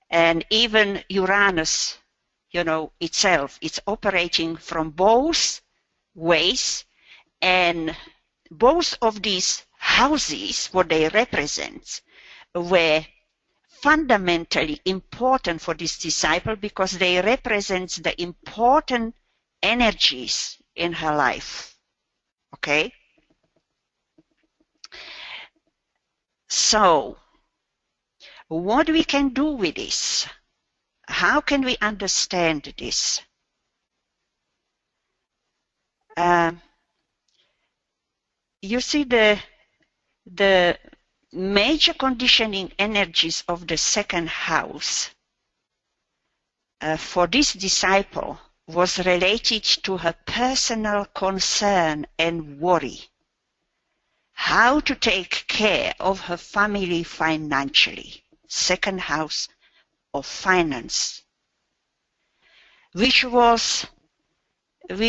And even Uranus, itself, it's operating from both ways, and both of these houses, what they represent, were fundamentally important for this disciple because they represent the important energies in her life. Okay? So, what we can do with this? How can we understand this? You see the major conditioning energies of the second house for this disciple was related to her personal concern and worry. How to take care of her family financially. Second house of finance, which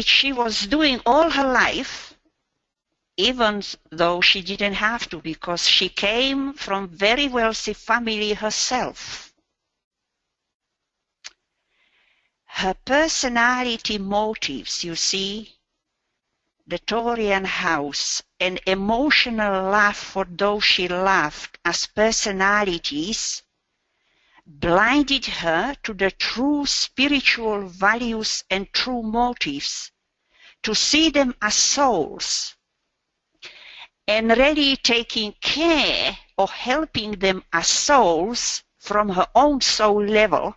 she was doing all her life, even though she didn't have to, because she came from very wealthy family herself. Her personality motives, you see, the Taurian house, and emotional love for those she loved as personalities, blinded her to the true spiritual values and true motives, to see them as souls, and really taking care of helping them as souls from her own soul level.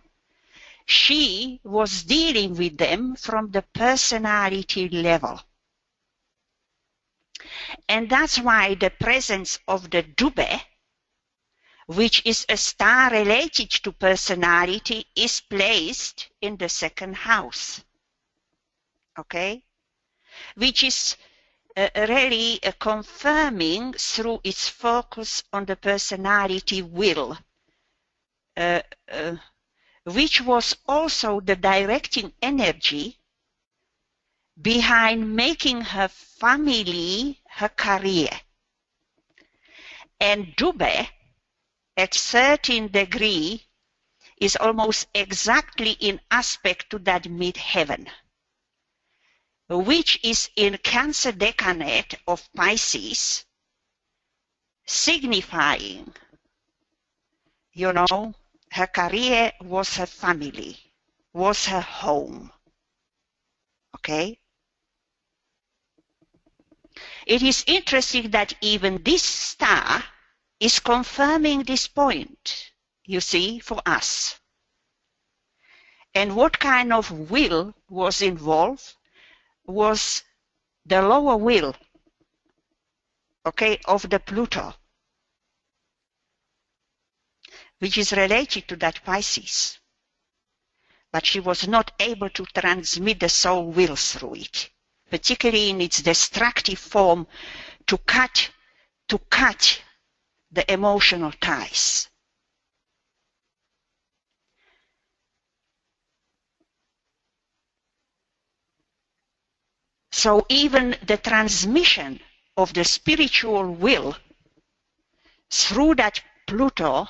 She was dealing with them from the personality level. And that's why the presence of the Dubhe, which is a star related to personality, is placed in the second house. Okay? Which is really confirming through its focus on the personality will, which was also the directing energy behind making her family her career. And Dubhe, at 13 degrees, is almost exactly in aspect to that midheaven, which is in Cancer decanate of Pisces, signifying, her career was her family, was her home. Okay? It is interesting that even this star is confirming this point, you see, for us. And what kind of will was involved was the lower will, okay, of the Pluto, which is related to that Pisces. But she was not able to transmit the soul will through it, particularly in its destructive form, to cut the emotional ties. So even the transmission of the spiritual will through that Pluto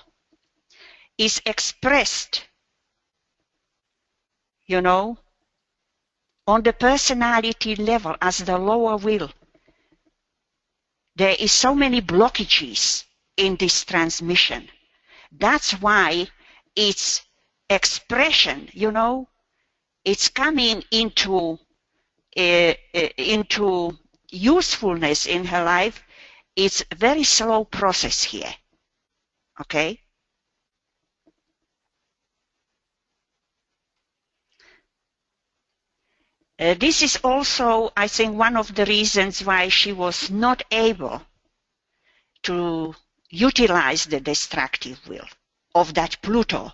is expressed, on the personality level as the lower will. There is so many blockages in this transmission. That's why its expression, it's coming into usefulness in her life. It's a very slow process here. Okay? This is also, I think, one of the reasons why she was not able to utilize the destructive will of that Pluto,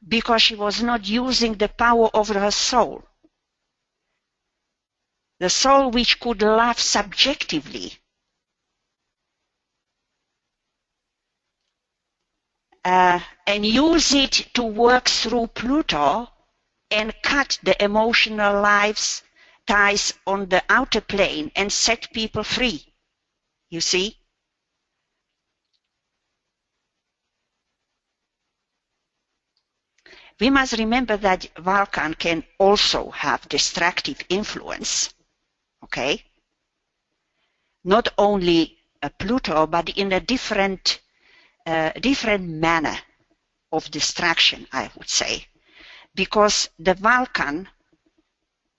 because she was not using the power of her soul. The soul which could love subjectively and use it to work through Pluto and cut the emotional lives ties on the outer plane and set people free. You see? We must remember that Vulcan can also have destructive influence. Okay? Not only Pluto, but in a different manner of destruction, I would say. Because the Vulcan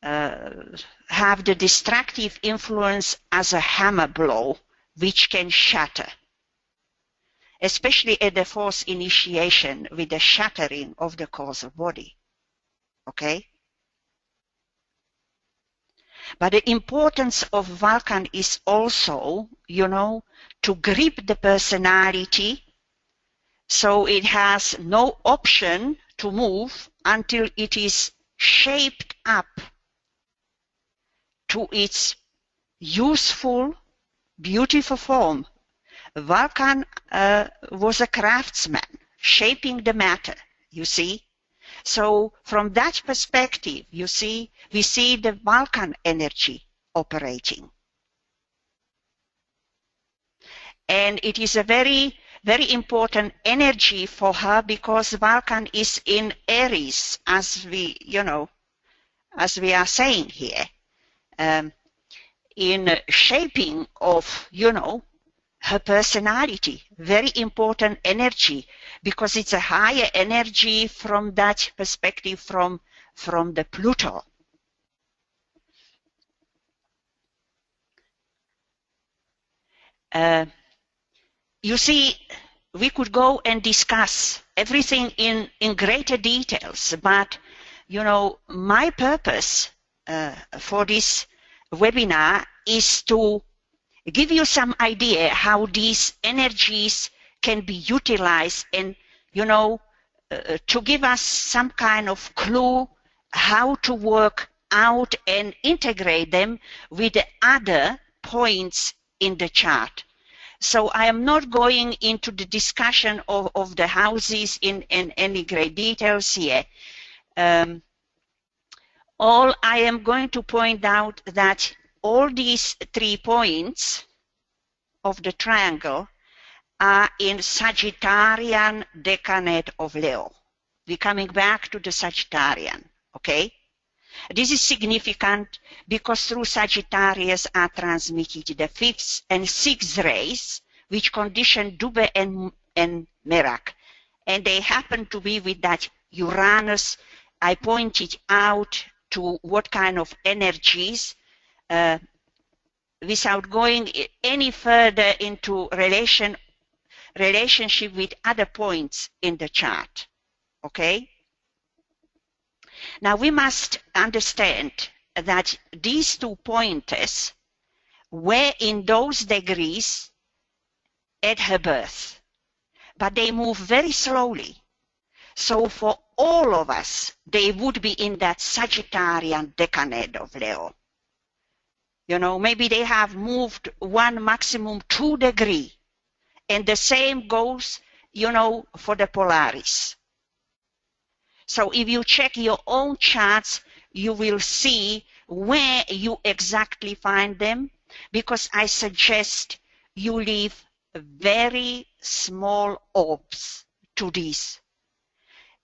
have the destructive influence as a hammer blow, which can shatter, especially at the fourth initiation with the shattering of the causal body. Okay? But the importance of Vulcan is also, to grip the personality so it has no option to move until it is shaped up to its useful, beautiful form. Vulcan was a craftsman, shaping the matter, you see. So from that perspective, you see, we see the Vulcan energy operating. And it is a very, very important energy for her because Vulcan is in Aries, as we are saying here, in shaping of, her personality. Very important energy because it's a higher energy from that perspective from the Pluto. You see, we could go and discuss everything in greater details, but my purpose for this webinar is to give you some idea how these energies can be utilized and, to give us some kind of clue how to work out and integrate them with the other points in the chart. So I am not going into the discussion of the houses in any great details here. All I am going to point out that all these 3 points of the triangle are in Sagittarian decade of Leo. We're coming back to the Sagittarian, okay? This is significant because through Sagittarius are transmitted the 5th and 6th rays, which condition Dubhe and Merak. And they happen to be with that Uranus. I pointed out to what kind of energies without going any further into relationship with other points in the chart. Okay? Now we must understand that these 2 pointers were in those degrees at her birth, but they move very slowly. So for all of us, they would be in that Sagittarian decade of Leo. Maybe they have moved 1 maximum 2 degrees, and the same goes, for the Polaris. So if you check your own charts, you will see where you exactly find them, because I suggest you leave very small orbs to these.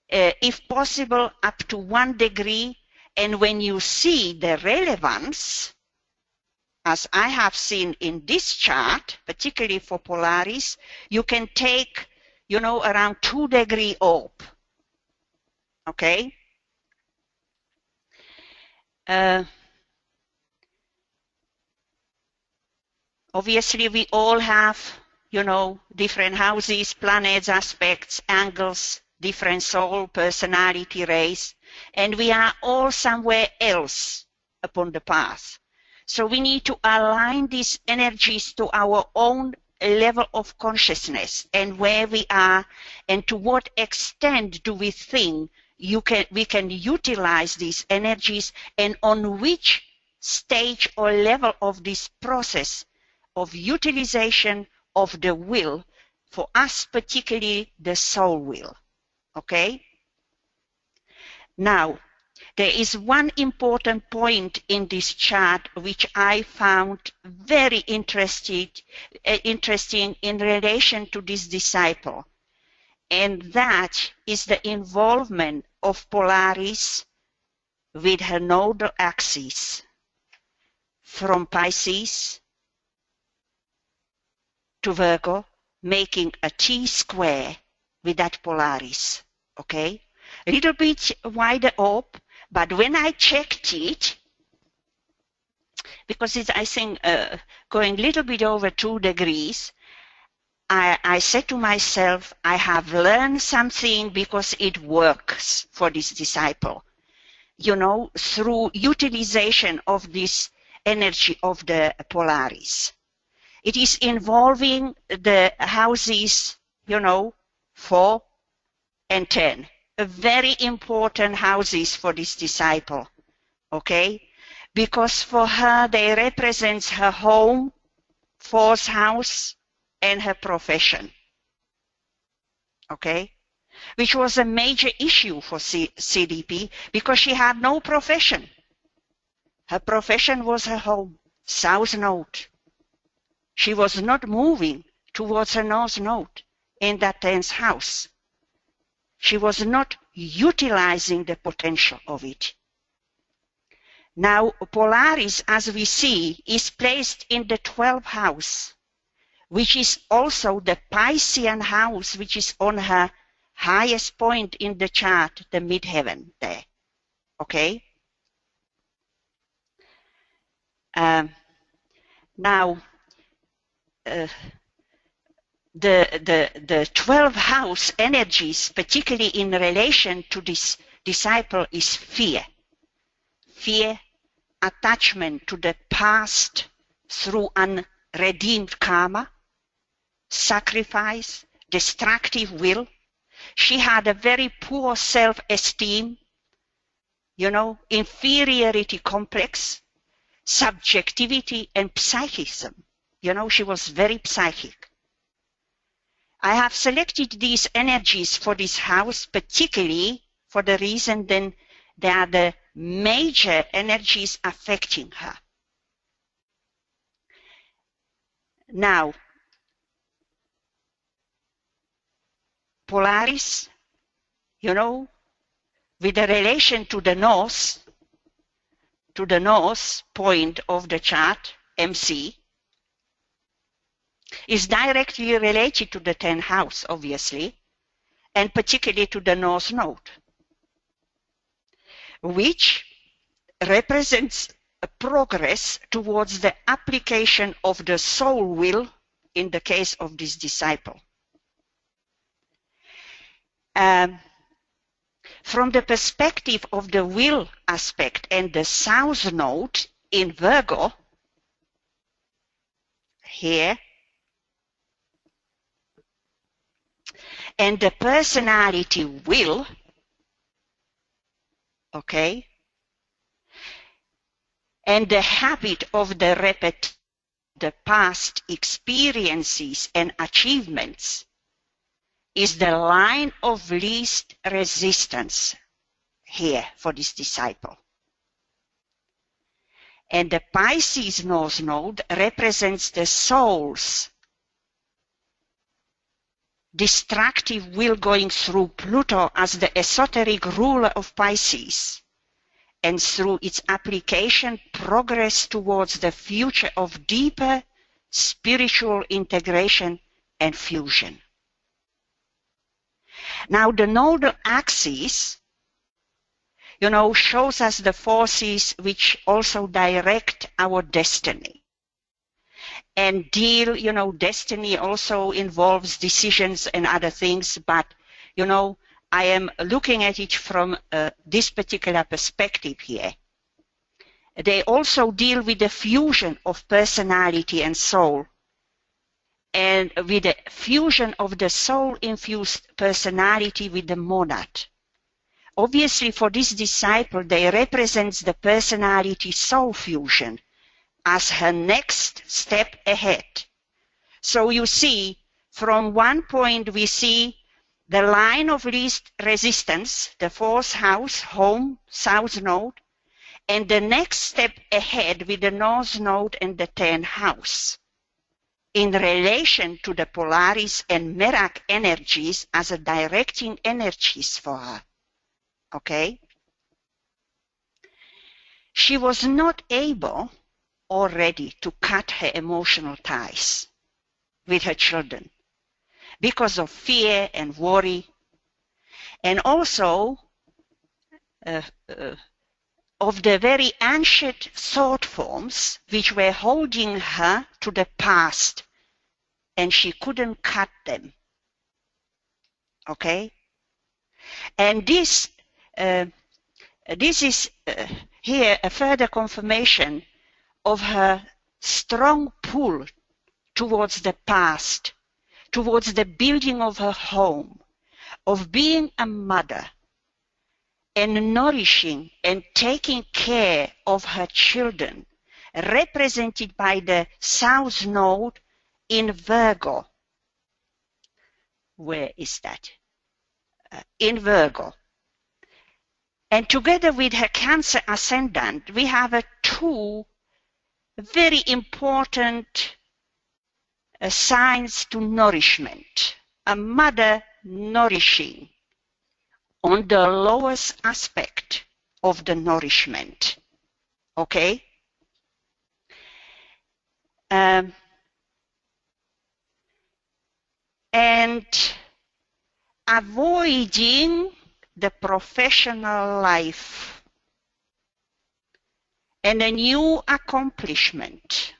If possible, up to 1 degree, and when you see the relevance, as I have seen in this chart, particularly for Polaris, you can take, around 2 degree orb. Okay? Obviously, we all have, different houses, planets, aspects, angles, different soul, personality, race, and we are all somewhere else upon the path. So we need to align these energies to our own level of consciousness and where we are, and to what extent do we think we can utilize these energies, and on which stage or level of this process of utilization of the will for us particularly the soul will. Okay? Now, there is one important point in this chart which I found very interesting in relation to this disciple, and that is the involvement of Polaris with her nodal axis from Pisces to Virgo, making a T-square with that Polaris. Okay? A little bit wider up, but when I checked it, because it's, I think, going a little bit over 2 degrees, I said to myself, I have learned something because it works for this disciple. You know, through utilization of this energy of the Polaris. It is involving the houses, you know, 4 and 10. Very important houses for this disciple, okay? Because for her, they represent her home, 4th house, and her profession, okay? Which was a major issue for C.D.P. because she had no profession. Her profession was her home, south node. She was not moving towards her north node in that 10th house. She was not utilizing the potential of it. Now, Polaris, as we see, is placed in the 12th house, which is also the Piscean house, which is on her highest point in the chart, the midheaven there. Okay? Now, the 12th house energies, particularly in relation to this disciple, is fear. Fear, attachment to the past through unredeemed karma, sacrifice, destructive will. She had a very poor self-esteem, you know, inferiority complex, subjectivity, and psychism. You know, she was very psychic. I have selected these energies for this house, particularly for the reason that they are the major energies affecting her. Now, Polaris, you know, with the relation to the north point of the chart, MC, is directly related to the 10th house, obviously, and particularly to the north node, which represents a progress towards the application of the soul will in the case of this disciple. From the perspective of the will aspect and the south node in Virgo, here, and the personality will, okay, and the habit of the past experiences and achievements is the line of least resistance here for this disciple. And the Pisces North Node represents the soul's destructive will going through Pluto as the esoteric ruler of Pisces, and through its application progress towards the future of deeper spiritual integration and fusion. Now the nodal axis, you know, shows us the forces which also direct our destiny. And deal, you know, destiny also involves decisions and other things, but, you know, I am looking at it from this particular perspective here. They also deal with the fusion of personality and soul, and with the fusion of the soul-infused personality with the monad. Obviously, for this disciple, they represent the personality-soul fusion as her next step ahead. So you see, From one point we see the line of least resistance, the 4th house, home, south node, and the next step ahead with the north node and the 10th house in relation to the Polaris and Merak energies as a directing energies for her. Okay? She was not able already to cut her emotional ties with her children because of fear and worry, and also of the very ancient thought forms which were holding her to the past, and she couldn't cut them. Okay? And this is here a further confirmation of her strong pull towards the past, towards the building of her home, of being a mother, and nourishing and taking care of her children, represented by the South Node in Virgo. Where is that? In Virgo. And together with her Cancer ascendant, we have two very important signs to nourishment. A mother nourishing on the lowest aspect of the nourishment. Okay? And avoiding the professional life and a new accomplishment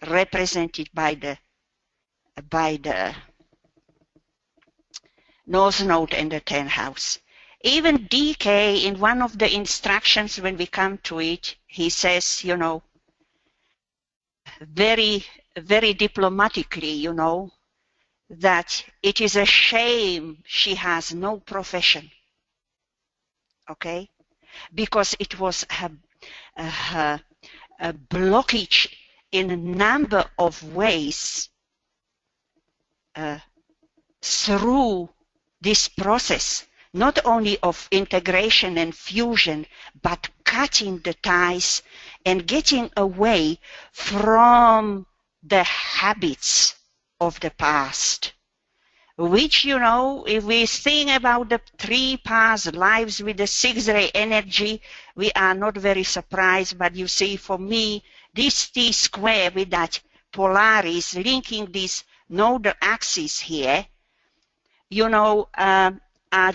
represented by the North Node and the 10th house. Even DK, in one of the instructions when we come to it, he says, you know, very, very diplomatically, you know, that it is a shame she has no profession. Okay? Because it was a blockage in a number of ways through this process, not only of integration and fusion, but cutting the ties and getting away from the habits of the past, which, you know, if we think about the 3 past lives with the 6th ray energy, we are not very surprised. But you see, for me, this T square with that Polaris linking this nodal axis here, you know,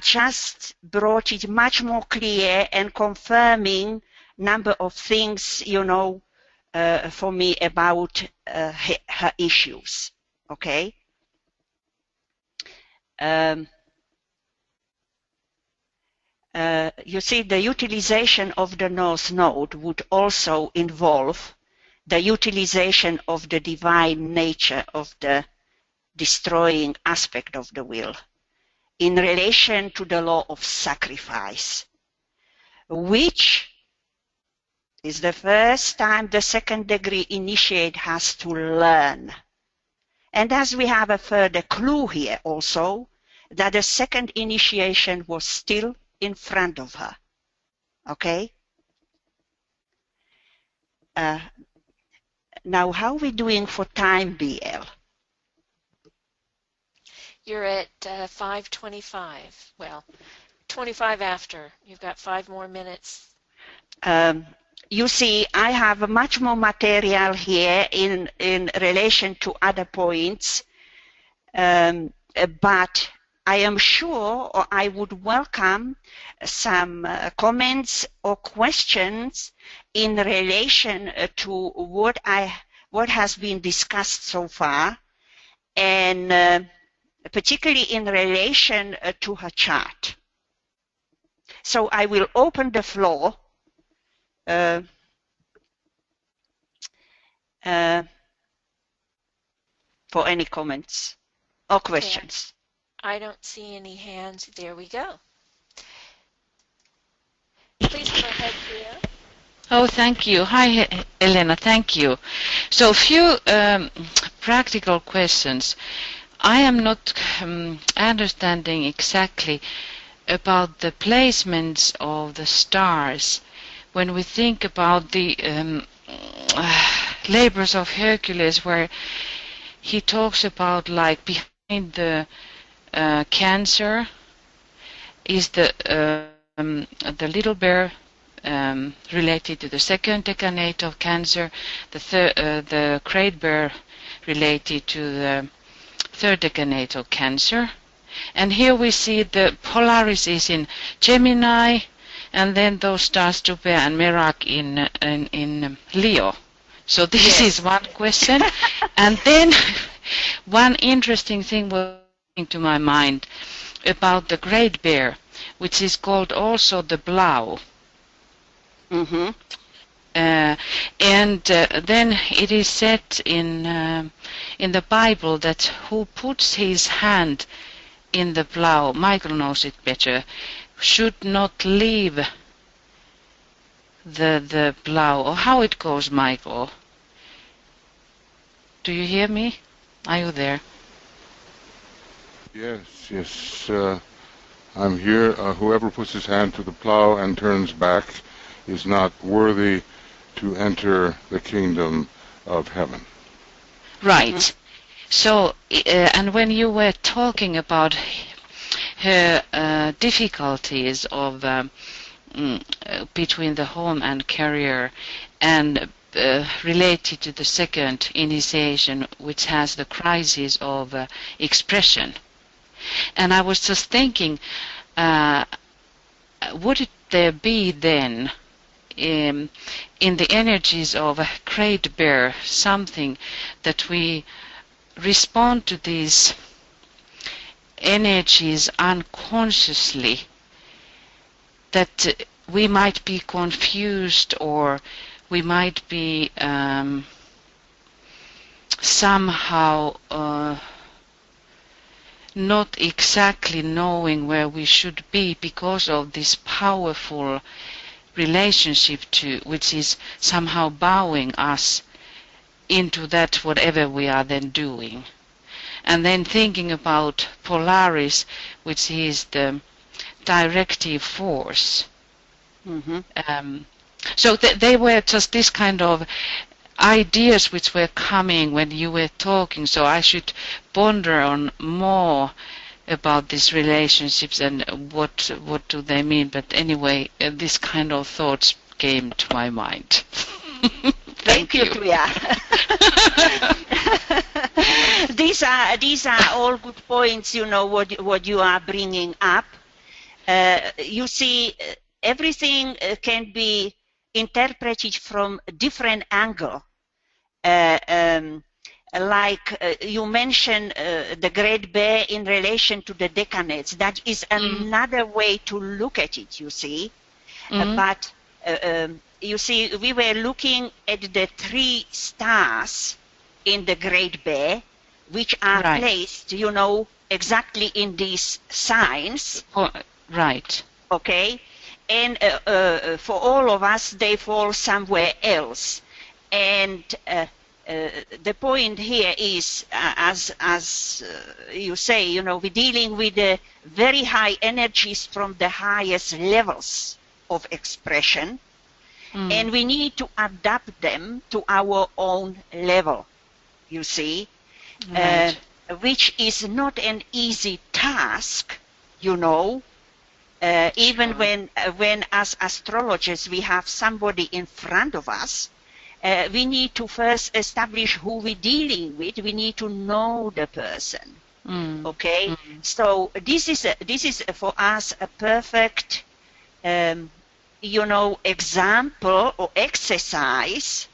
just brought it much more clear and confirming number of things, you know, for me about her issues. Okay? You see, the utilization of the North Node would also involve the utilization of the divine nature of the destroying aspect of the will in relation to the law of sacrifice, which is the first time the 2nd degree initiate has to learn. And as we have a further clue here also, that the 2nd initiation was still in front of her. Okay? Now, how are we doing for time, BL? You're at 5:25. Well, 25 after. You've got 5 more minutes. You see, I have much more material here in relation to other points, but I am sure, or I would welcome some comments or questions in relation to what has been discussed so far, and particularly in relation to her chart. So I will open the floor for any comments or questions. Okay. I don't see any hands. There we go. Please go ahead, Priya. Oh, thank you. Hi, Elena. Thank you. So, a few practical questions. I am not understanding exactly about the placements of the stars when we think about the labors of Hercules, where he talks about like behind the Cancer is the little bear related to the second decanate of Cancer, the great bear related to the third decanate of Cancer. And here we see the Polaris is in Gemini, and then those stars Stupe and Merak in Leo. So this is one question. And then one interesting thing was coming to my mind about the great bear, which is called also the plough. Mm-hmm. And then it is said in the Bible that who puts his hand in the plough, Michael knows it better, should not leave the plough. Or how it goes, Michael? Do you hear me? Are you there? Yes, I'm here. Whoever puts his hand to the plow and turns back is not worthy to enter the kingdom of heaven. Right. Mm-hmm. So, and when you were talking about her difficulties of between the home and career, and related to the second initiation, which has the crisis of expression. And I was just thinking, would there be then in the energies of a great bear something that we respond to these energies unconsciously, that we might be confused, or we might be somehow not exactly knowing where we should be because of this powerful relationship to which is somehow bowing us into that whatever we are then doing. And then thinking about Polaris, which is the directive force. Mm-hmm. So they were just this kind of ideas which were coming when you were talking, so I should ponder on more about these relationships and what do they mean. But anyway, this kind of thoughts came to my mind. Thank you, Tuija. These are all good points, you know, what you are bringing up. You see, everything can be interpreted from a different angle. Like you mentioned the great bear in relation to the decanates. That is another way to look at it, you see. But you see, we were looking at the 3 stars in the great bear, which are placed, you know, exactly in these signs. Right. Okay. And for all of us, they fall somewhere else. And the point here is, as you say, you know, we're dealing with the very high energies from the highest levels of expression, and we need to adapt them to our own level, you see, which is not an easy task, you know. Even when as astrologers we have somebody in front of us, we need to first establish who we're dealing with. We need to know the person. Okay, so this is for us a perfect, you know, example or exercise,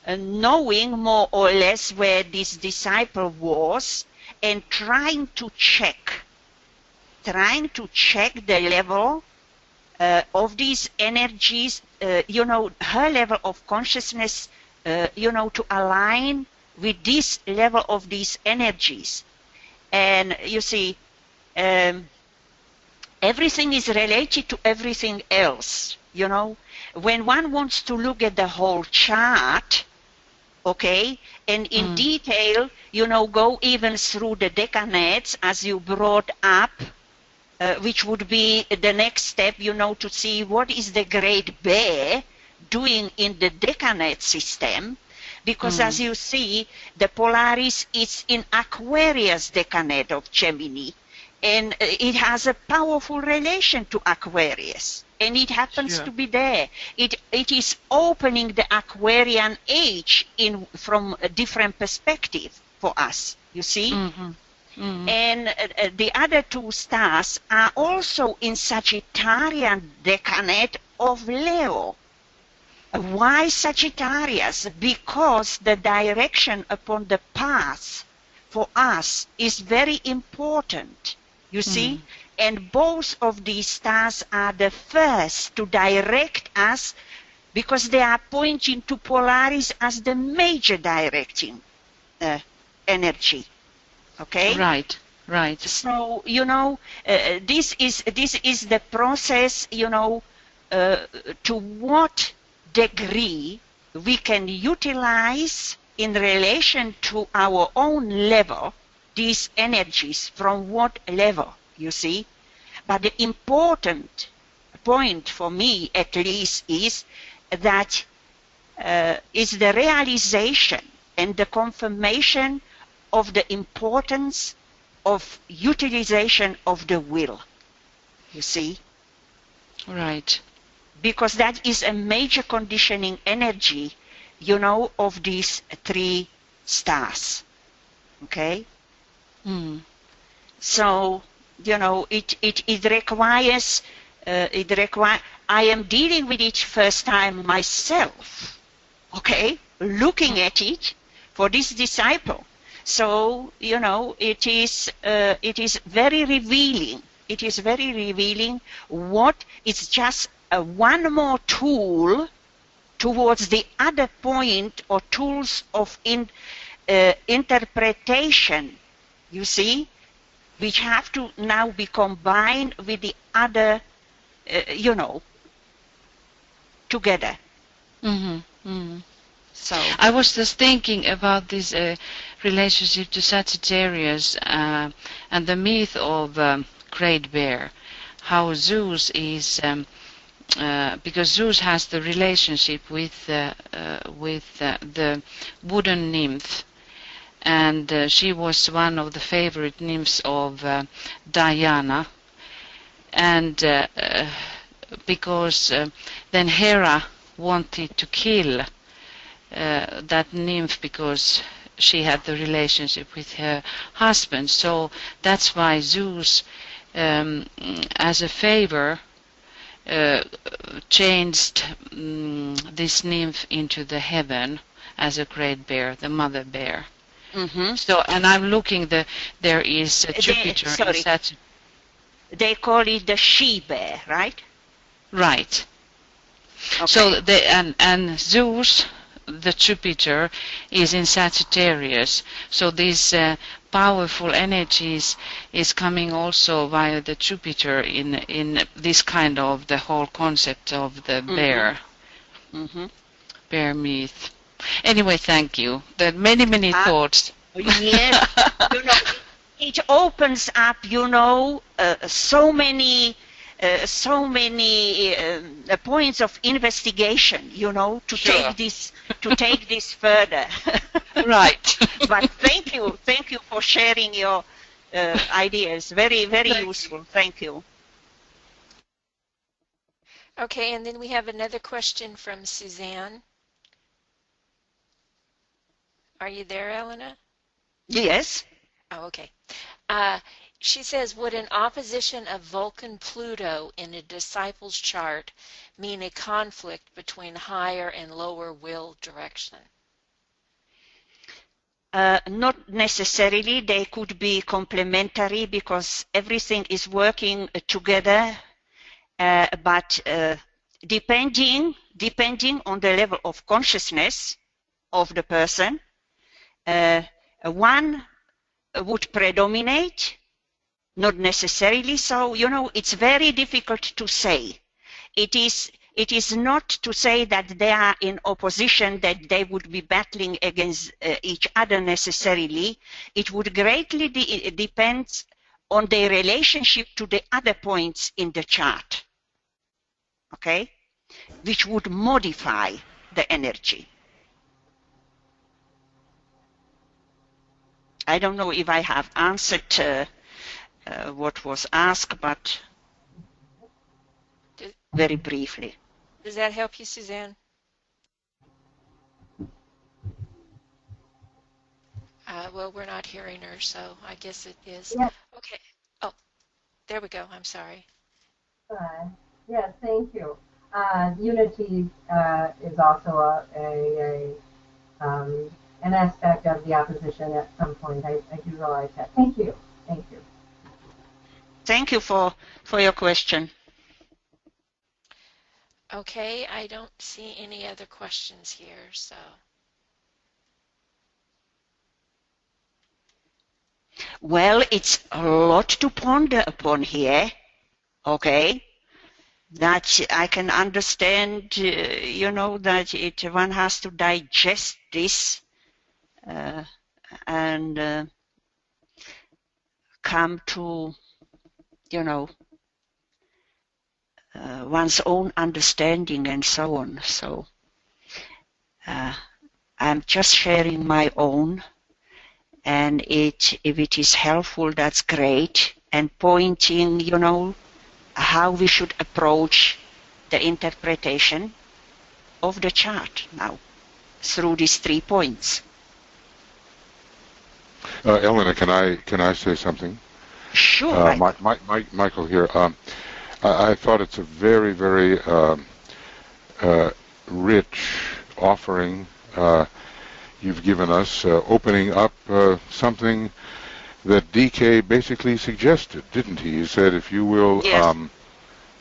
knowing more or less where this disciple was and trying to check the level of these energies, you know, her level of consciousness, you know, to align with this level of these energies. And you see, everything is related to everything else, you know. When one wants to look at the whole chart, okay, and in detail, you know, go even through the decanates as you brought up, which would be the next step, you know, to see what is the Great Bear doing in the decanate system, because as you see, the Polaris is in Aquarius decanate of Gemini, and it has a powerful relation to Aquarius, and it happens to be there. It is opening the Aquarian age from a different perspective for us, you see? And the other two stars are also in Sagittarian decanate of Leo. Why Sagittarius? Because the direction upon the path for us is very important, you see? And both of these stars are the first to direct us, because they are pointing to Polaris as the major directing energy. Okay? Right, right. So, you know, this is the process, you know, to what degree we can utilize in relation to our own level these energies, from what level, you see. But the important point for me, at least, is that is the realization and the confirmation of the importance of utilization of the will, you see. Right. Because that is a major conditioning energy, you know, of these three stars. Okay? So, you know, it requires, I am dealing with it first time myself, okay, looking at it for this disciple. So, you know, it is very revealing. It is very revealing. It's just one more tool towards the other point, or tools of interpretation, you see, which have to now be combined with the other, you know, together. So I was just thinking about this relationship to Sagittarius and the myth of Great Bear, how Zeus is, because Zeus has the relationship with the wooden nymph, and she was one of the favorite nymphs of Diana, and because then Hera wanted to kill that nymph because she had the relationship with her husband. So that's why Zeus, as a favor, changed this nymph into the heaven as a great bear, the mother bear. So, and I'm looking, there is Jupiter in Sagittarius. They call it the she-bear, right? Right. Okay. So and Zeus, the Jupiter, is in Sagittarius. So these powerful energies is coming also via the Jupiter in this kind of the whole concept of the bear, bear myth. Anyway, thank you. There are many thoughts. Yes, you know, it opens up, you know, so many points of investigation, you know, to take this further. Right. But thank you for sharing your ideas. Very useful. Thank you. Okay, and then we have another question from Suzanne. Are you there, Elena? Yes. Oh, okay. She says, would an opposition of Vulcan-Pluto in a disciple's chart mean a conflict between higher and lower will direction? Not necessarily. They could be complementary because everything is working together. But depending on the level of consciousness of the person, one would predominate Not necessarily so. You know, it's very difficult to say. It is not to say that they are in opposition, that they would be battling against each other necessarily. It would greatly depend on their relationship to the other points in the chart, okay, which would modify the energy. I don't know if I have answered what was asked, but very briefly. Does that help you, Suzanne? Well, we're not hearing her, so I guess it is. Yes. Okay. Oh, there we go. I'm sorry. Yes, thank you. Unity is also an aspect of the opposition at some point. I do realize that. Thank you. Thank you. Thank you for your question. Okay, I don't see any other questions here, so. Well, it's a lot to ponder upon here, okay? That I can understand, you know, that one has to digest this and come to, you know, one's own understanding and so on. So I'm just sharing my own, and if it is helpful, that's great, and pointing, you know, how we should approach the interpretation of the chart now through these 3 points. Elena, can I say something? Sure. Michael here. I thought it's a very, very rich offering you've given us, opening up something that DK basically suggested, didn't he? He said, if you will Yes.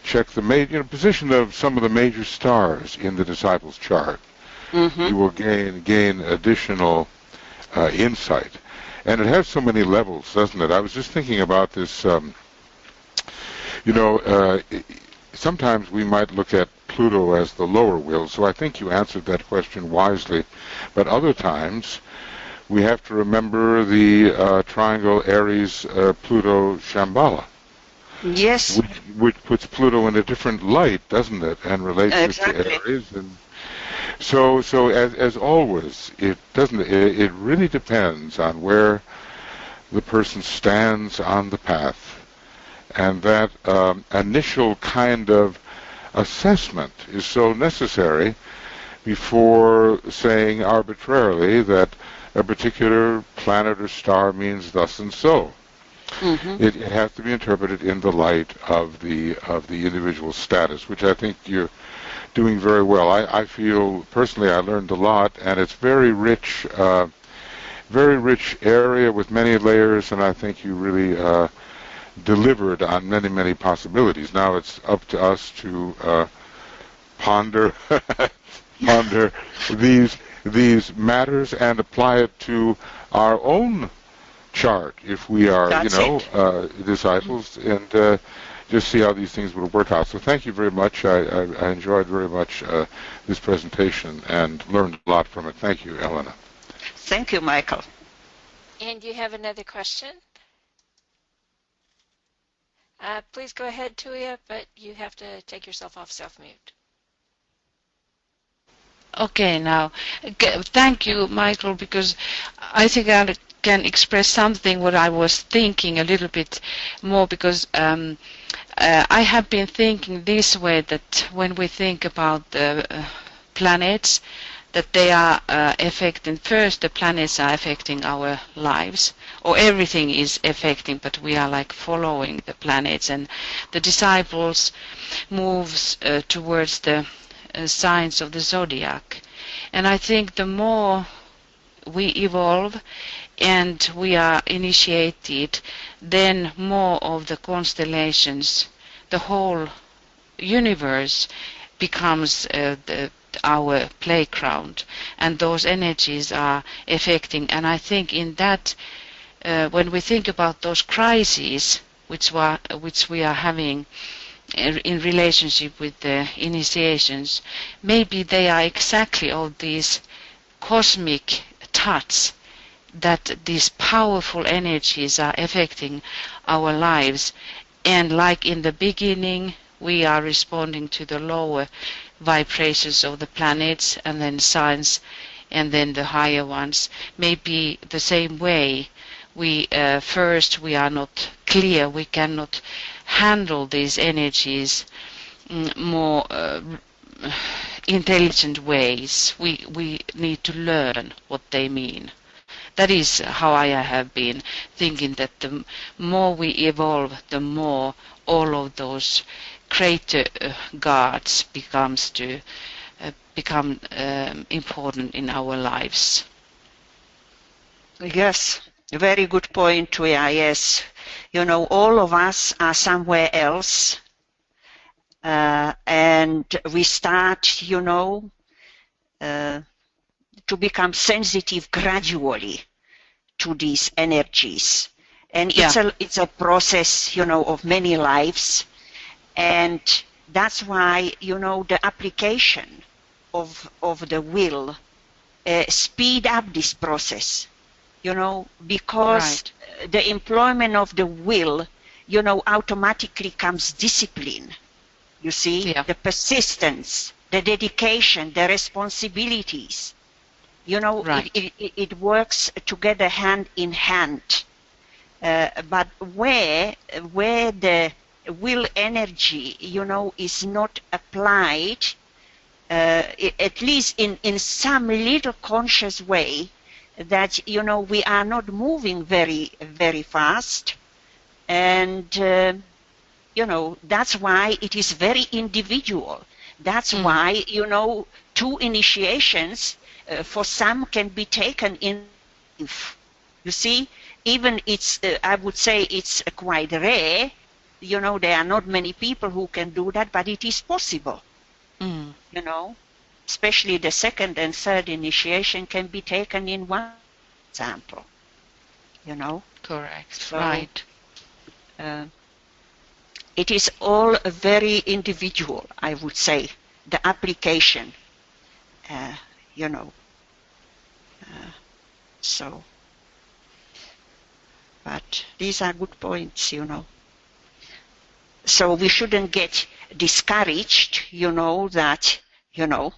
check the position of some of the major stars in the disciples' chart, you will gain additional insight. And it has so many levels, doesn't it? I was just thinking about this. Sometimes we might look at Pluto as the lower will, so I think you answered that question wisely. But other times, we have to remember the triangle Aries-Pluto Shambhala. Yes. Which puts Pluto in a different light, doesn't it, and relates it to Aries. And so as always, it really depends on where the person stands on the path. And that initial kind of assessment is so necessary before saying arbitrarily that a particular planet or star means thus and so. It has to be interpreted in the light of the individual status, which I think you're doing very well. I feel personally I learned a lot, and it's very rich area with many layers, and I think you really delivered on many possibilities. Now it's up to us to ponder these matters and apply it to our own chart if we are disciples, and just see how these things would work out. So thank you very much. I enjoyed very much this presentation and learned a lot from it. Thank you, Elena. Thank you, Michael. And you have another question? Please go ahead, Tuya, but you have to take yourself off self-mute. Okay, now, thank you, Michael, because I think I can express something what I was thinking a little bit more, because I have been thinking this way, that when we think about the planets, that they are affecting, first the planets are affecting our lives, or everything is affecting, but we are like following the planets, and the disciples moves towards the signs of the zodiac. And I think the more we evolve and we are initiated, then more of the constellations, the whole universe becomes our playground, and those energies are affecting. And I think in that, when we think about those crises which we are having in relationship with the initiations, maybe they are exactly all these cosmic touch that these powerful energies are affecting our lives. And like in the beginning, we are responding to the lower vibrations of the planets and then signs and then the higher ones. Maybe the same way, we first we are not clear, we cannot handle these energies more intelligent ways. We need to learn what they mean. That is how I have been thinking, that the more we evolve, the more all of those greater gods become important in our lives. Yes, very good point, Tuya. Yes, you know, all of us are somewhere else, and we start, you know, to become sensitive gradually to these energies, and it's a process, you know, of many lives, and that's why, you know, the application of the will speed up this process, you know, because the employment of the will, you know, automatically comes discipline. You see, the persistence, the dedication, the responsibilities. You know, it works together hand in hand. But where the will energy, you know, is not applied, at least in some little conscious way, that, you know, we are not moving very, very fast. And, you know, that's why it is very individual. That's why, you know, 2 initiations for some can be taken in life. You see, even it's, I would say it's quite rare. You know, there are not many people who can do that, but it is possible. You know, especially the 2nd and 3rd initiation can be taken in one example. You know? Correct. So, it is all very individual, I would say, the application, you know. So, but these are good points, you know. So we shouldn't get discouraged, you know, that, you know,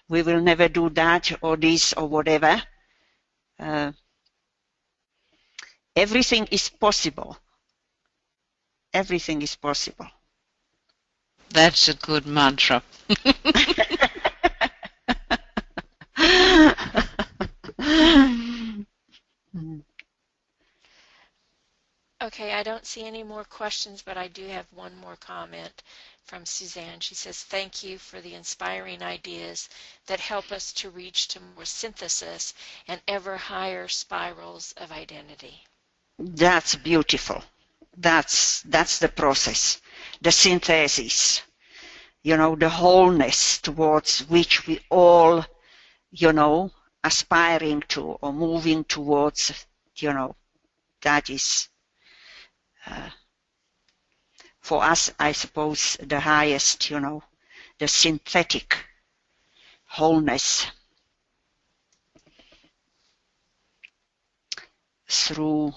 we will never do that or this or whatever. Everything is possible. Everything is possible. That's a good mantra. Okay, I don't see any more questions, but I do have one more comment from Suzanne. She says, thank you for the inspiring ideas that help us to reach to more synthesis and ever higher spirals of identity. That's beautiful. That's the process, the synthesis, you know, the wholeness towards which we all, you know, aspiring to or moving towards, you know, that is, for us, I suppose, the highest, you know, the synthetic wholeness through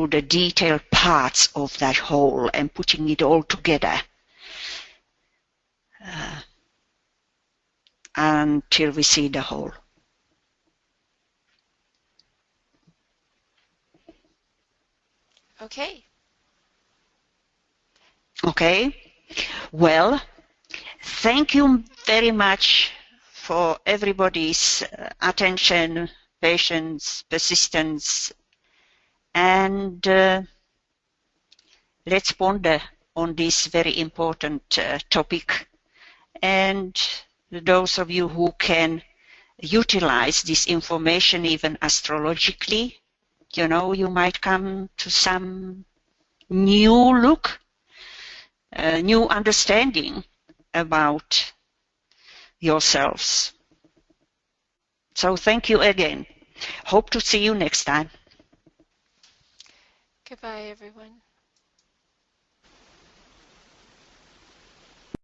the detailed parts of that whole and putting it all together until we see the whole. Okay. Okay. Well, thank you very much for everybody's attention, patience, persistence, and let's ponder on this very important topic. And those of you who can utilize this information even astrologically, you know, you might come to some new look, new understanding about yourselves. So thank you again. Hope to see you next time. Goodbye, everyone.